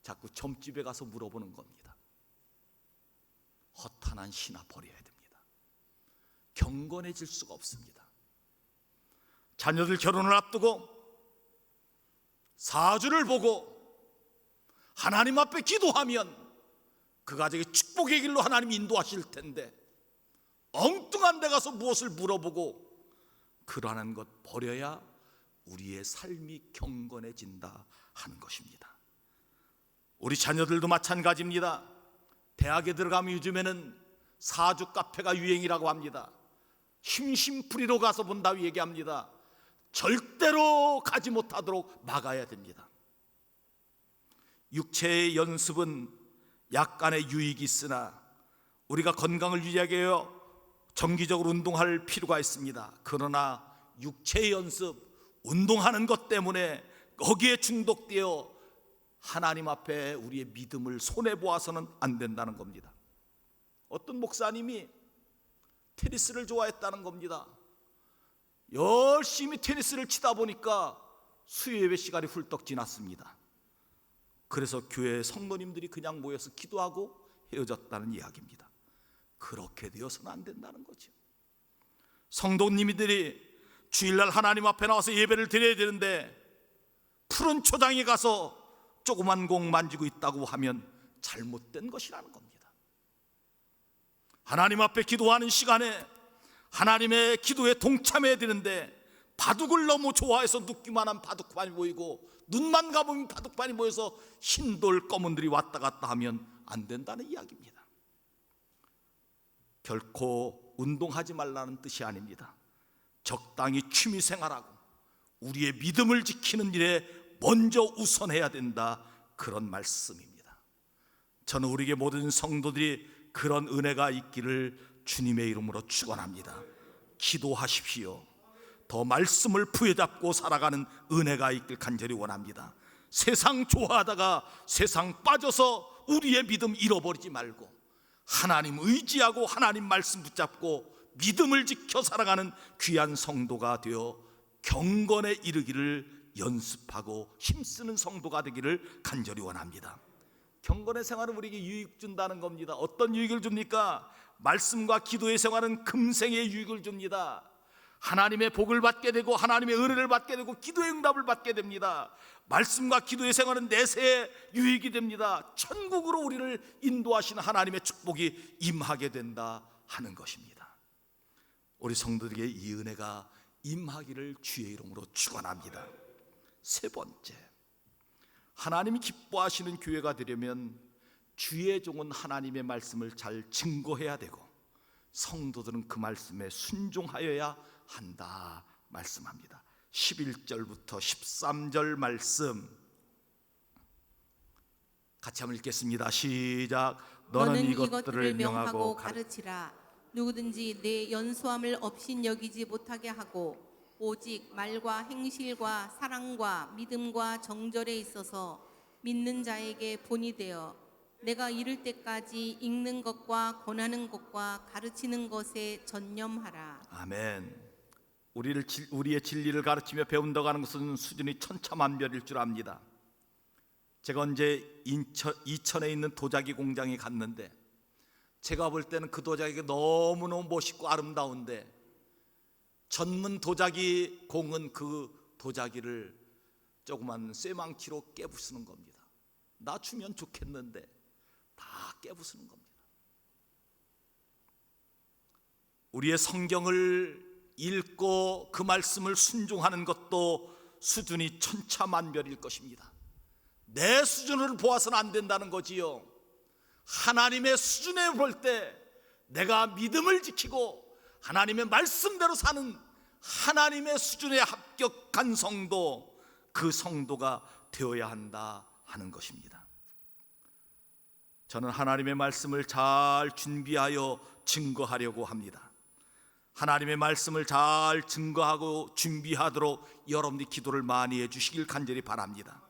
자꾸 점집에 가서 물어보는 겁니다. 허탄한 신화 버려야 됩니다. 경건해질 수가 없습니다. 자녀들 결혼을 앞두고 사주를 보고 하나님 앞에 기도하면 그 가정의 축복의 길로 하나님 인도하실 텐데, 엉뚱한 데 가서 무엇을 물어보고 그러한 것 버려야 우리의 삶이 경건해진다 하는 것입니다. 우리 자녀들도 마찬가지입니다. 대학에 들어가면 요즘에는 사주 카페가 유행이라고 합니다. 심심풀이로 가서 본다고 얘기합니다. 절대로 가지 못하도록 막아야 됩니다. 육체의 연습은 약간의 유익이 있으나 우리가 건강을 유지하기 위하여 정기적으로 운동할 필요가 있습니다. 그러나 육체의 연습, 운동하는 것 때문에 거기에 중독되어 하나님 앞에 우리의 믿음을 손해보아서는 안 된다는 겁니다. 어떤 목사님이 테니스를 좋아했다는 겁니다. 열심히 테니스를 치다 보니까 수요예배 시간이 훌떡 지났습니다. 그래서 교회 성도님들이 그냥 모여서 기도하고 헤어졌다는 이야기입니다. 그렇게 되어서는 안 된다는 거죠. 성도님들이 주일날 하나님 앞에 나와서 예배를 드려야 되는데 푸른 초장에 가서 조그만 공 만지고 있다고 하면 잘못된 것이라는 겁니다. 하나님 앞에 기도하는 시간에 하나님의 기도에 동참해야 되는데 바둑을 너무 좋아해서 눕기만 한 바둑판이 보이고 눈만 감으면 바둑판이 보여서 흰돌 검은들이 왔다 갔다 하면 안 된다는 이야기입니다. 결코 운동하지 말라는 뜻이 아닙니다. 적당히 취미생활하고 우리의 믿음을 지키는 일에 먼저 우선해야 된다, 그런 말씀입니다. 저는 우리에게 모든 성도들이 그런 은혜가 있기를 주님의 이름으로 축원합니다. 기도하십시오. 더 말씀을 부여잡고 살아가는 은혜가 있길 간절히 원합니다. 세상 좋아하다가 세상 빠져서 우리의 믿음 잃어버리지 말고 하나님 의지하고 하나님 말씀 붙잡고 믿음을 지켜 살아가는 귀한 성도가 되어 경건에 이르기를 연습하고 힘쓰는 성도가 되기를 간절히 원합니다. 경건의 생활은 우리에게 유익 준다는 겁니다. 어떤 유익을 줍니까? 말씀과 기도의 생활은 금생의 유익을 줍니다. 하나님의 복을 받게 되고 하나님의 은혜를 받게 되고 기도의 응답을 받게 됩니다. 말씀과 기도의 생활은 내세의 유익이 됩니다. 천국으로 우리를 인도하시는 하나님의 축복이 임하게 된다 하는 것입니다. 우리 성도들에게 이 은혜가 임하기를 주의 이름으로 축원합니다. 세 번째, 하나님이 기뻐하시는 교회가 되려면 주의 종은 하나님의 말씀을 잘 증거해야 되고 성도들은 그 말씀에 순종하여야 한다 말씀합니다. 11절부터 13절 말씀 같이 한번 읽겠습니다. 시작. 너는 이것들을 명하고 가르치라. 누구든지 내 연소함을 업신여기지 못하게 하고 오직 말과 행실과 사랑과 믿음과 정절에 있어서 믿는 자에게 본이 되어 내가 이를 때까지 읽는 것과 권하는 것과 가르치는 것에 전념하라. 아멘. 우리의 진리를 가르치며 배운다고 하는 것은 수준이 천차만별일 줄 압니다. 제가 언제 이천에 있는 도자기 공장에 갔는데 제가 볼 때는 그 도자기가 너무너무 멋있고 아름다운데 전문 도자기 공은 그 도자기를 조그만 쇠망치로 깨부수는 겁니다. 나 주면 좋겠는데 다 깨부수는 겁니다. 우리의 성경을 읽고 그 말씀을 순종하는 것도 수준이 천차만별일 것입니다. 내 수준을 보아서는 안 된다는 거지요. 하나님의 수준에 볼 때 내가 믿음을 지키고 하나님의 말씀대로 사는 하나님의 수준에 합격한 성도, 그 성도가 되어야 한다 하는 것입니다. 저는 하나님의 말씀을 잘 준비하여 증거하려고 합니다. 하나님의 말씀을 잘 증거하고 준비하도록 여러분들이 기도를 많이 해주시길 간절히 바랍니다.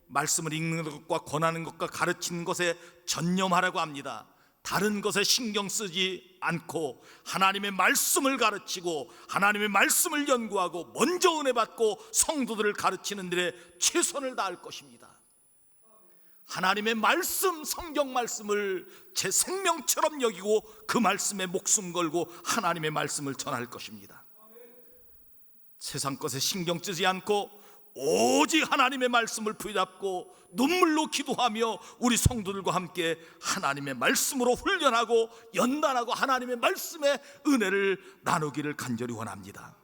말씀을 읽는 것과 권하는 것과 가르치는 것에 전념하라고 합니다. 다른 것에 신경 쓰지 않고 하나님의 말씀을 가르치고 하나님의 말씀을 연구하고 먼저 은혜 받고 성도들을 가르치는 일에 최선을 다할 것입니다. 하나님의 말씀, 성경 말씀을 제 생명처럼 여기고 그 말씀에 목숨 걸고 하나님의 말씀을 전할 것입니다. 세상 것에 신경 쓰지 않고 오직 하나님의 말씀을 부여잡고 눈물로 기도하며 우리 성도들과 함께 하나님의 말씀으로 훈련하고 연단하고 하나님의 말씀의 은혜를 나누기를 간절히 원합니다.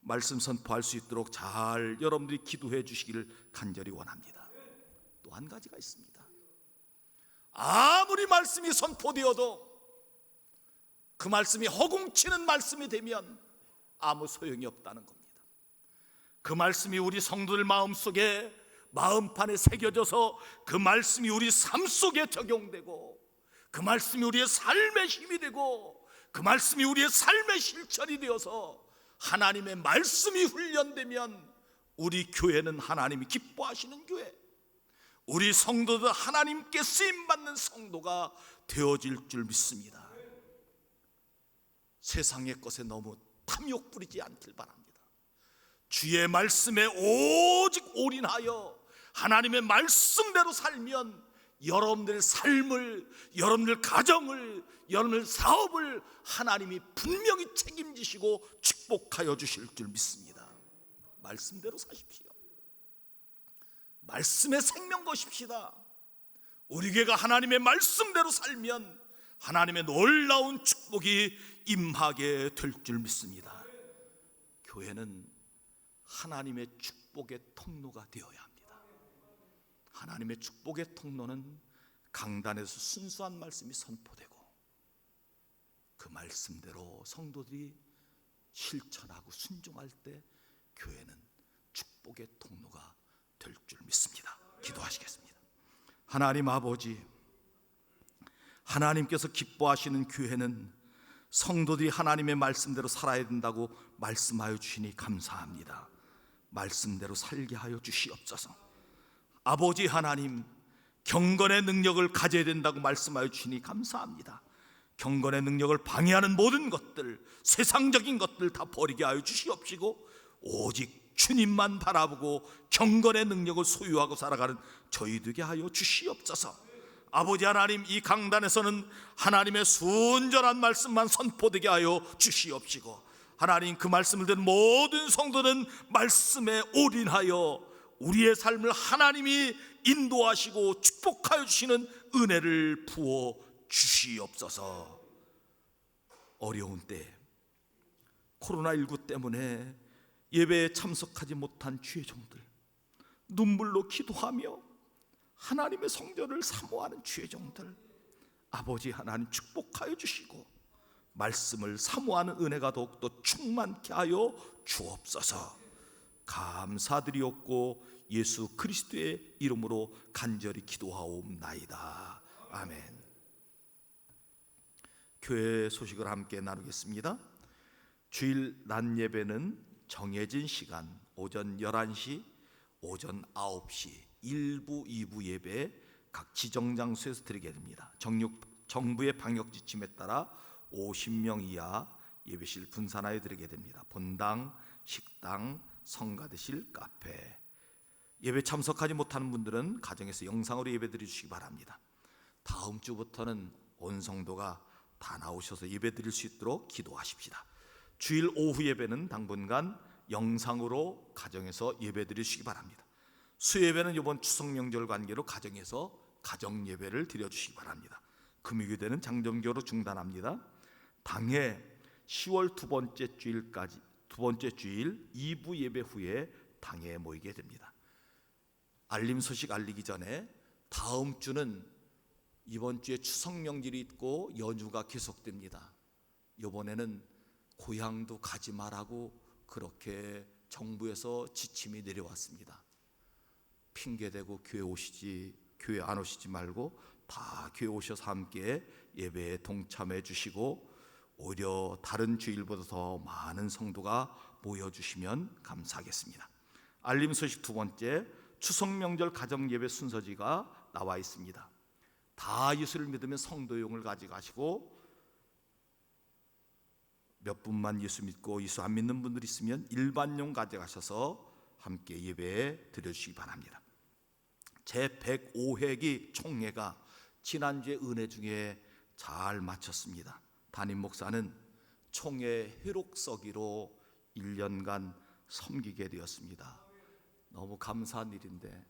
말씀 선포할 수 있도록 잘 여러분들이 기도해 주시기를 간절히 원합니다. 또 한 가지가 있습니다. 아무리 말씀이 선포되어도 그 말씀이 허공치는 말씀이 되면 아무 소용이 없다는 겁니다. 그 말씀이 우리 성도들 마음속에 마음판에 새겨져서 그 말씀이 우리 삶 속에 적용되고 그 말씀이 우리의 삶의 힘이 되고 그 말씀이 우리의 삶의 실천이 되어서 하나님의 말씀이 훈련되면 우리 교회는 하나님이 기뻐하시는 교회, 우리 성도들 하나님께 쓰임받는 성도가 되어질 줄 믿습니다. 세상의 것에 너무 탐욕 부리지 않길 바랍니다. 주의 말씀에 오직 올인하여 하나님의 말씀대로 살면 여러분들의 삶을, 여러분들 가정을, 여러분들 사업을 하나님이 분명히 책임지시고 축복하여 주실 줄 믿습니다. 말씀대로 사십시오. 말씀에 생명 거십시다. 우리 교회가 하나님의 말씀대로 살면 하나님의 놀라운 축복이 임하게 될 줄 믿습니다. 교회는 하나님의 축복의 통로가 되어야 합니다. 하나님의 축복의 통로는 강단에서 순수한 말씀이 선포되고 그 말씀대로 성도들이 실천하고 순종할 때 교회는 축복의 통로가 될 줄 믿습니다. 기도하시겠습니다. 하나님 아버지, 하나님께서 기뻐하시는 교회는 성도들이 하나님의 말씀대로 살아야 된다고 말씀하여 주시니 감사합니다. 말씀대로 살게 하여 주시옵소서. 아버지 하나님, 경건의 능력을 가져야 된다고 말씀하여 주시니 감사합니다. 경건의 능력을 방해하는 모든 것들, 세상적인 것들 다 버리게 하여 주시옵시고 오직 주님만 바라보고 경건의 능력을 소유하고 살아가는 저희 되게 하여 주시옵소서. 아버지 하나님, 이 강단에서는 하나님의 순전한 말씀만 선포되게 하여 주시옵시고 하나님, 그 말씀을 듣는 모든 성도는 말씀에 올인하여 우리의 삶을 하나님이 인도하시고 축복하여 주시는 은혜를 부어 주시옵소서. 어려운 때 코로나19 때문에 예배에 참석하지 못한 주의 종들, 눈물로 기도하며 하나님의 성전을 사모하는 주의 종들, 아버지 하나님 축복하여 주시고 말씀을 사모하는 은혜가 더욱더 충만케 하여 주옵소서. 감사드리옵고 예수 그리스도의 이름으로 간절히 기도하옵나이다. 아멘. 교회 소식을 함께 나누겠습니다. 주일 낮 예배는 정해진 시간 오전 11시, 오전 9시 1부, 2부 예배 각 지정 장소에서 드리게 됩니다. 정부의 방역 지침에 따라 50명 이하 예배실 분산하여 드리게 됩니다. 본당, 식당, 성가대실, 카페. 예배 참석하지 못하는 분들은 가정에서 영상으로 예배 드려 주시기 바랍니다. 다음 주부터는 온 성도가 다 나오셔서 예배 드릴 수 있도록 기도하십시다. 주일 오후 예배는 당분간 영상으로 가정에서 예배 드리시기 바랍니다. 수예배는 이번 추석 명절 관계로 가정에서 가정 예배를 드려 주시기 바랍니다. 금요일에는 장정교로 중단합니다. 당해 10월 두 번째 주일 2부 예배 후에 당에 모이게 됩니다. 알림 소식 알리기 전에 다음 주는 이번 주에 추석 명절이 있고 연휴가 계속됩니다. 이번에는 고향도 가지 말라고 그렇게 정부에서 지침이 내려왔습니다. 핑계대고 교회 안 오시지 말고 다 교회 오셔서 함께 예배에 동참해 주시고 오히려 다른 주일보다 더 많은 성도가 모여주시면 감사하겠습니다. 알림 소식 두 번째, 추석 명절 가정 예배 순서지가 나와 있습니다. 다 예수를 믿으면 성도용을 가져가시고 몇 분만 예수 믿고 예수 안 믿는 분들 있으면 일반용 가져가셔서 함께 예배에 드려주시기 바랍니다. 제105회기 총회가 지난주에 은혜 중에 잘 마쳤습니다. 담임 목사는 총회 회록서기로 1년간 섬기게 되었습니다. 너무 감사한 일인데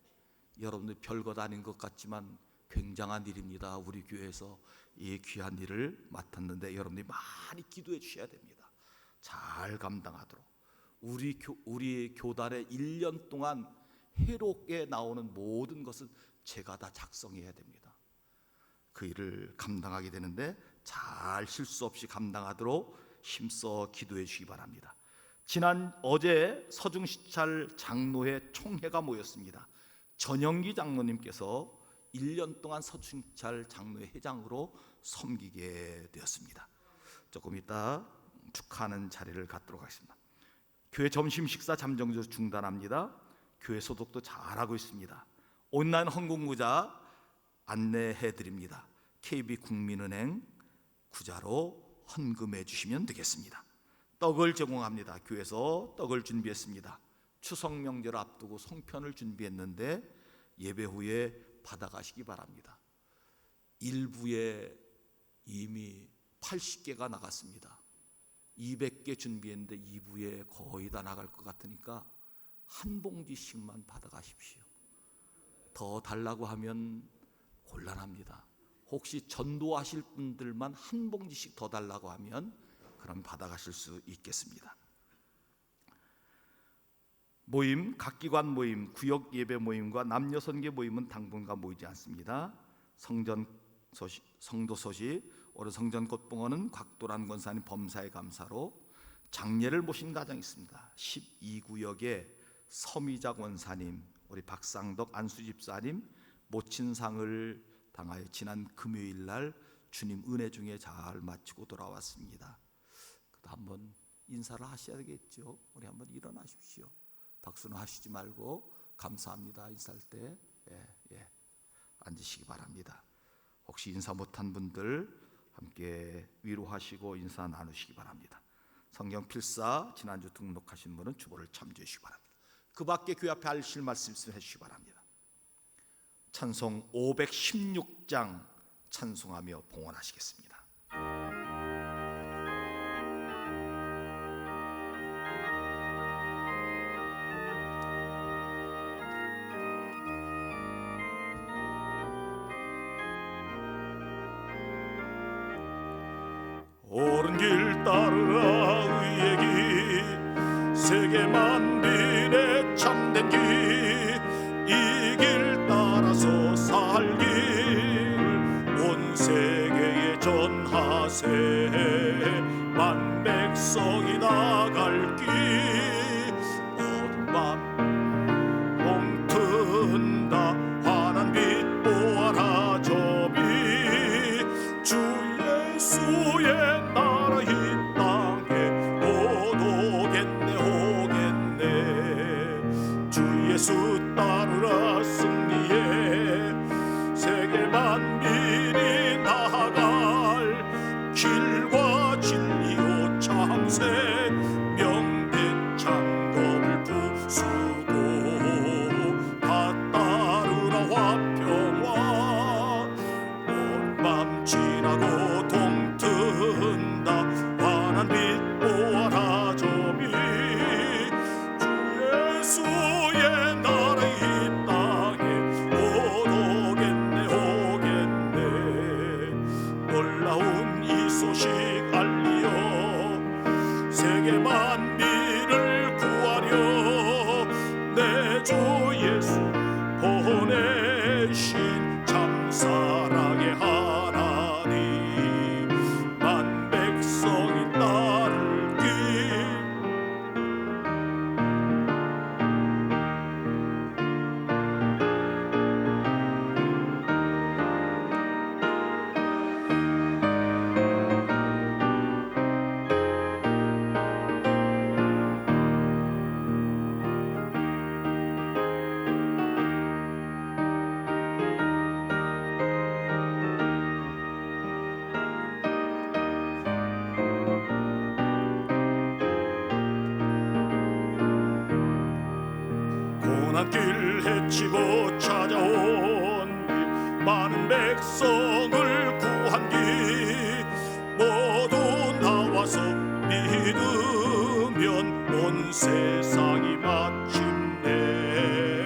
여러분들 별것 아닌 것 같지만 굉장한 일입니다. 우리 교회에서 이 귀한 일을 맡았는데 여러분들이 많이 기도해 주셔야 됩니다. 잘 감당하도록 우리 교단에 1년 동안 회록에 나오는 모든 것은 제가 다 작성해야 됩니다. 그 일을 감당하게 되는데 잘 실수 없이 감당하도록 힘써 기도해 주시기 바랍니다. 어제 서중시찰 장로회 총회가 모였습니다. 전영기 장로님께서 1년 동안 서중시찰 장로회 회장으로 섬기게 되었습니다. 조금 이따 축하하는 자리를 갖도록 하겠습니다. 교회 점심 식사 잠정적으로 중단합니다. 교회 소독도 잘하고 있습니다. 온라인 헌금구자 안내해 드립니다. KB국민은행 구자로 헌금해 주시면 되겠습니다. 떡을 제공합니다. 교회에서 떡을 준비했습니다. 추석 명절 앞두고 송편을 준비했는데 예배 후에 받아가시기 바랍니다. 일부에 이미 80개가 나갔습니다. 200개 준비했는데 2부에 거의 다 나갈 것 같으니까 한 봉지씩만 받아가십시오. 더 달라고 하면 곤란합니다. 혹시 전도하실 분들만 한 봉지씩 더 달라고 하면 그럼 받아가실 수 있겠습니다. 모임, 각 기관 모임, 구역 예배 모임과 남녀 선교 모임은 당분간 모이지 않습니다. 성도 소식 올해 성전 꽃봉헌은 곽도란 권사님 범사에 감사로 장례를 모신 가정이 있습니다. 12구역에 서미자 권사님, 우리 박상덕 안수집사님 모친상을 당하여 지난 금요일 날 주님 은혜 중에 잘 마치고 돌아왔습니다. 그래도 한번 인사를 하셔야 되겠죠. 우리 한번 일어나십시오. 박수는 하시지 말고 감사합니다 인사할 때 앉으시기 바랍니다. 혹시 인사 못한 분들 함께 위로하시고 인사 나누시기 바랍니다. 성경 필사 지난주 등록하신 분은 주보를 참조해 주시기 바랍니다. 그 밖에 교회 앞에 하실 말씀 있으면 해주시기 바랍니다. 찬송 516장 찬송하며 봉헌하시겠습니다. 옳은 길 따르라 의의 길 세계 만민의 참된 길 이 길 따라서 살길 온 세계에 전하세 만 백성이 나갈 길 어두운 밤 동튼다 환한 빛 보아라 저비 주 예수의 나라 이 땅에 곧 오겠네 주 예수 따르라 승리에 세계 만민이 나아갈 길과 진리요 참새 명백 창법을 부수고 다 따르라 화평화 온 밤 지나고 동튼다 환한 빛 보아라 저비 주 예수의 나라 이 땅에 곧 오겠네 놀라운 이 소식 알리어 세계 만민을 구하려 내 주 예수 보내신 참사랑의 하나님 만 백성이 따를 길 고난길 헤치고 찾아온 길 많은 백성을 구한 길 모두 나와서 믿으면 온 세상이 마침내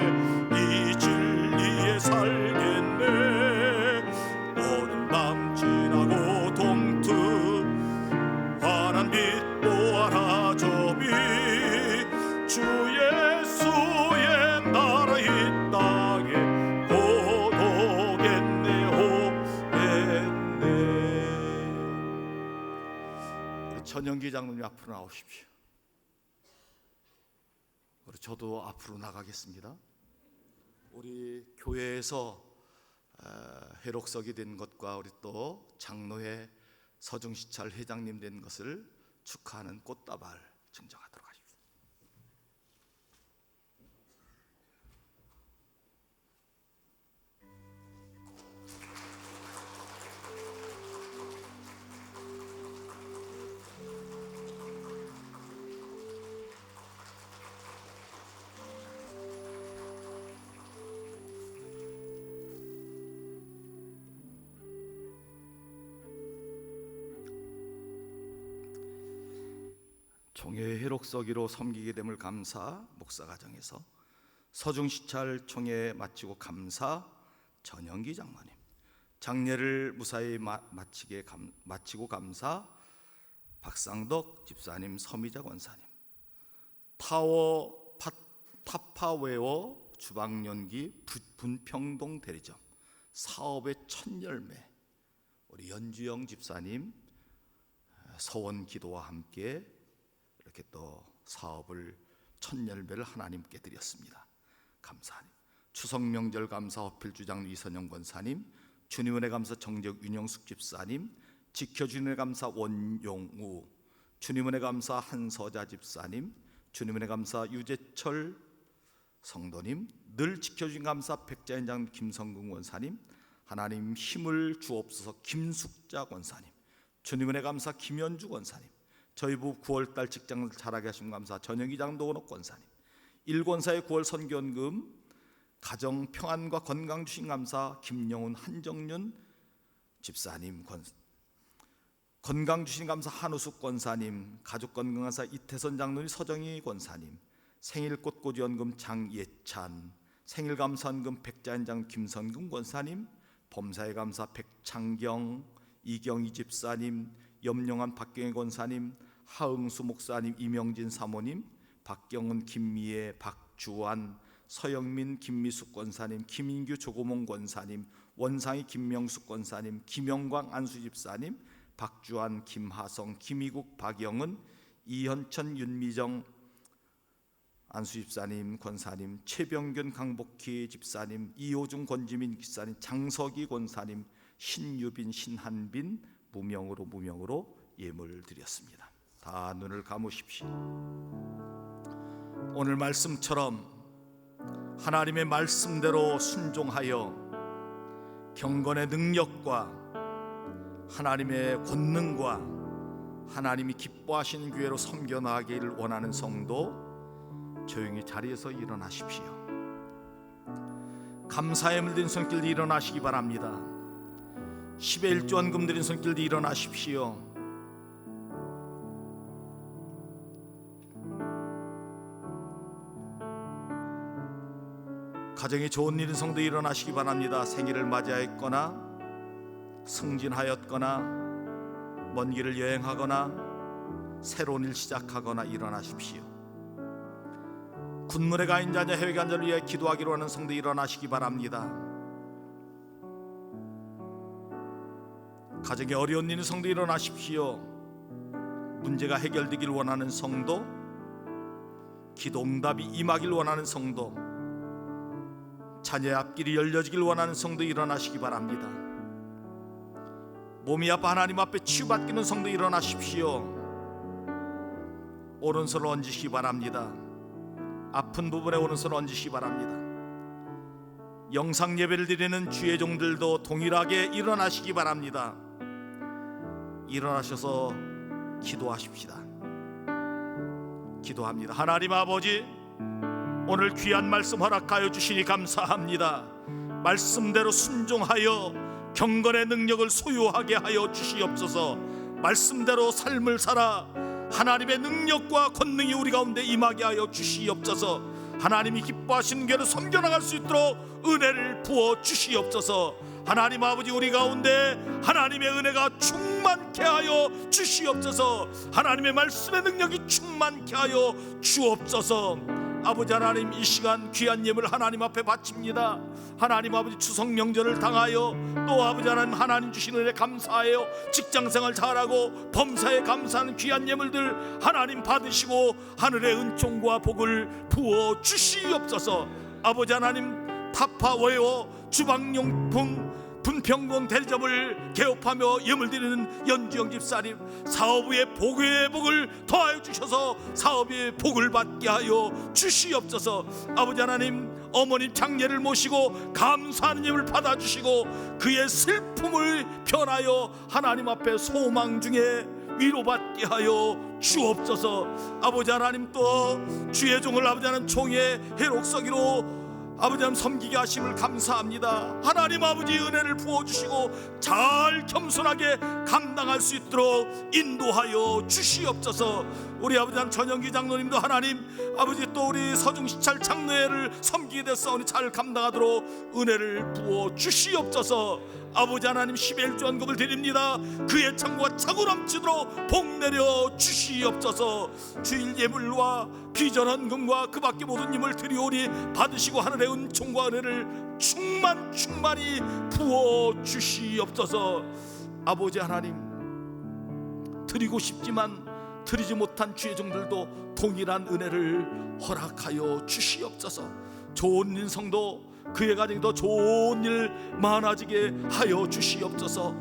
이 진리에 살겠네 어두운 밤 지나고 동트 환한 빛 보아라 저비 주 예수의 나라 이 땅에 곧 오겠네 오겠네. 전영기 장로님 앞으로 나오십시오. 우리 저도 앞으로 나가겠습니다. 우리 교회에서 회록석이 된 것과 우리 또 장로회 서중시찰 회장님 된 것을 축하하는 꽃다발 증정하도록 하십시오. 총회 회록서기로 섬기게 됨을 감사 목사 가정에서 서중시찰 총회 마치고 감사 전영기 장로님 장례를 무사히 마치고 감사 박상덕 집사님 서미자 권사님 타파웨어 주방연기 분평동 대리점 사업의 첫 열매, 우리 연주영 집사님 서원 기도와 함께 이렇게 또 사업을 첫 열매를 하나님께 드렸습니다. 감사하니 추석 명절 감사 어필 주장 이선영 권사님, 주님의 감사 정적 윤영숙 집사님, 지켜주님의 감사 원용우, 주님의 감사 한서자 집사님, 주님의 감사 유재철 성도님, 늘 지켜주신 감사 백자연장 김성근 권사님, 하나님 힘을 주옵소서 김숙자 권사님, 주님의 감사 김현주 권사님, 저희 부부 9월달 직장을 잘하게 하신 감사 전영기장 노건옥 권사님, 일권사의 9월 선교연금 가정 평안과 건강 주신 감사 김영훈 한정윤 집사님, 건강 주신 감사 한우숙 권사님, 가족 건강 감사 이태선 장로님, 서정희 권사님, 생일 꽃꽂이연금 장예찬, 생일 감사연금 백자연장 김선금 권사님, 범사의 감사 백창경 이경희 집사님, 염영환 박경희 권사님, 하응수 목사님, 이명진 사모님, 박경은 김미애 박주환, 서영민 김미숙 권사님, 김인규 조고몽 권사님, 원상희 김명숙 권사님, 김영광 안수 집사님, 박주환 김하성 김희국 박영은 이현천 윤미정 안수 집사님 권사님, 최병균 강복희 집사님, 이호중 권지민 집사님, 장석희 권사님, 신유빈 신한빈 무명으로 예물 드렸습니다. 다 눈을 감으십시오. 오늘 말씀처럼 하나님의 말씀대로 순종하여 경건의 능력과 하나님의 권능과 하나님이 기뻐하시는 교회로 섬겨나가기를 원하는 성도 조용히 자리에서 일어나십시오. 감사의 물든 손길도 일어나시기 바랍니다. 10의 1조원금 드린 손길도 일어나십시오. 가정이 좋은 일인 성도 일어나시기 바랍니다. 생일을 맞이하였거나 승진하였거나 먼 길을 여행하거나 새로운 일 시작하거나 일어나십시오. 군문에 가 있는 자녀 해외 간절을 위해 기도하기로 하는 성도 일어나시기 바랍니다. 가정에 어려운 일인 성도 일어나십시오. 문제가 해결되길 원하는 성도, 기도 응답이 임하길 원하는 성도, 자녀의 앞길이 열려지길 원하는 성도 일어나시기 바랍니다. 몸이 아파 하나님 앞에 치유받기는 성도 일어나십시오. 오른손을 얹으시기 바랍니다. 아픈 부분에 오른손을 얹으시기 바랍니다. 영상 예배를 드리는 주의 종들도 동일하게 일어나시기 바랍니다. 일어나셔서 기도하십시다. 기도합니다. 하나님 아버지, 오늘 귀한 말씀 허락하여 주시니 감사합니다. 말씀대로 순종하여 경건의 능력을 소유하게 하여 주시옵소서. 말씀대로 삶을 살아 하나님의 능력과 권능이 우리 가운데 임하게 하여 주시옵소서. 하나님이 기뻐하시는 교회를 섬겨나갈 수 있도록 은혜를 부어 주시옵소서. 하나님 아버지, 우리 가운데 하나님의 은혜가 충만케 하여 주시옵소서. 하나님의 말씀의 능력이 충만케 하여 주옵소서. 아버지 하나님, 이 시간 귀한 예물 하나님 앞에 바칩니다. 하나님 아버지, 추석 명절을 당하여 또 아버지 하나님 주신 은혜 감사하여 직장생활 잘하고 범사에 감사하는 귀한 예물들 하나님 받으시고 하늘의 은총과 복을 부어 주시옵소서. 아버지 하나님, 타파웨어 주방용품 분평동 대리점을 개업하며 예물 드리는 연주영 집사님, 사업의 복의 복을 더하여 주셔서 사업의 복을 받게 하여 주시옵소서. 아버지 하나님, 어머님 장례를 모시고 감사하는 예물 받아주시고 그의 슬픔을 변하여 하나님 앞에 소망 중에 위로받게 하여 주옵소서. 아버지 하나님, 또 주의 종을 아버지 하나님 총의 해록서기로 아버지 하나님 섬기게 하심을 감사합니다. 하나님 아버지, 은혜를 부어주시고 잘 겸손하게 감당할 수 있도록 인도하여 주시옵소서. 우리 아버지 하나님 전영기 장로님도 하나님 아버지, 또 우리 서중시찰 장로회를 섬기게 됐사오니 잘 감당하도록 은혜를 부어 주시옵소서. 아버지 하나님 11조 헌금을 드립니다. 그의 창고가 차고 넘치도록 복 내려 주시옵소서. 주일 예물과 비전 헌금과 그 밖에 모든 힘을 드리오니 받으시고 하늘의 은총과 은혜를 충만히 부어 주시옵소서. 아버지 하나님, 드리고 싶지만 드리지 못한 주의 종들도 동일한 은혜를 허락하여 주시옵소서. 좋은 인성도 그의 가정이 더 좋은 일 많아지게 하여 주시옵소서.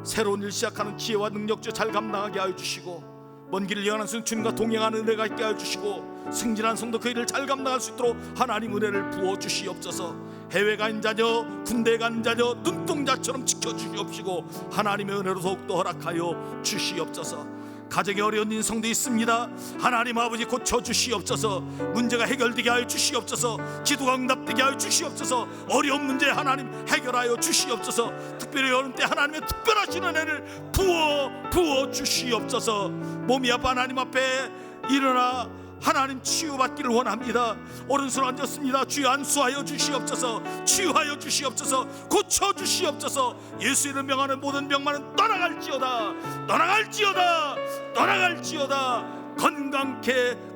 새로운 일 시작하는 지혜와 능력주 잘 감당하게 하여 주시고, 먼 길을 여행하는 승춘과 동행하는 은혜가 있게 하여 주시고, 승진한 성도 그 일을 잘 감당할 수 있도록 하나님 은혜를 부어 주시옵소서. 해외 간 자녀, 군대 간 자녀 눈동자처럼 지켜주시옵시고 하나님의 은혜로 더욱더 허락하여 주시옵소서. 가정에 어려운 인성도 있습니다. 하나님 아버지 고쳐주시옵소서. 문제가 해결되게 하여 주시옵소서. 기도가 응답되게 하여 주시옵소서. 어려운 문제 하나님 해결하여 주시옵소서. 특별히 어려운 때 하나님의 특별하신 은혜를 부어 주시옵소서. 몸이 아파 하나님 앞에 일어나 하나님 치유받기를 원합니다. 오른손 얹었습니다. 주여 안수하여 주시옵소서. 치유하여 주시옵소서. 고쳐 주시옵소서. 예수 이름 명하는 모든 병만은 떠나갈지어다.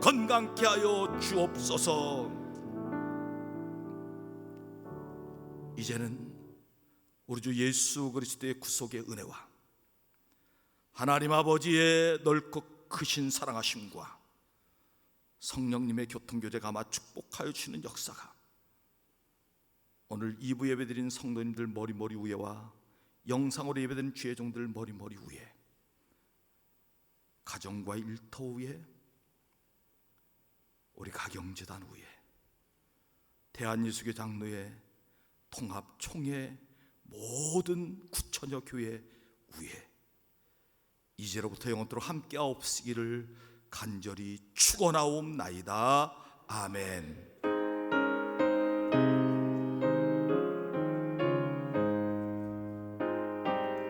건강케 하여 주옵소서. 이제는 우리 주 예수 그리스도의 구속의 은혜와 하나님 아버지의 넓고 크신 사랑하심과 성령님의 교통교제 감화 축복하여 주시는 역사가 오늘 2부 예배드린 성도님들 머리머리 위에와 영상으로 예배드린 주의 종들 머리머리 위에, 가정과 일터 위에, 우리 가경재단 위에, 대한예수교 장로회 통합총회 모든 구천여 교회 위에 이제로부터 영원토록 함께하옵시기를 간절히 축원하옵나이다. 아멘.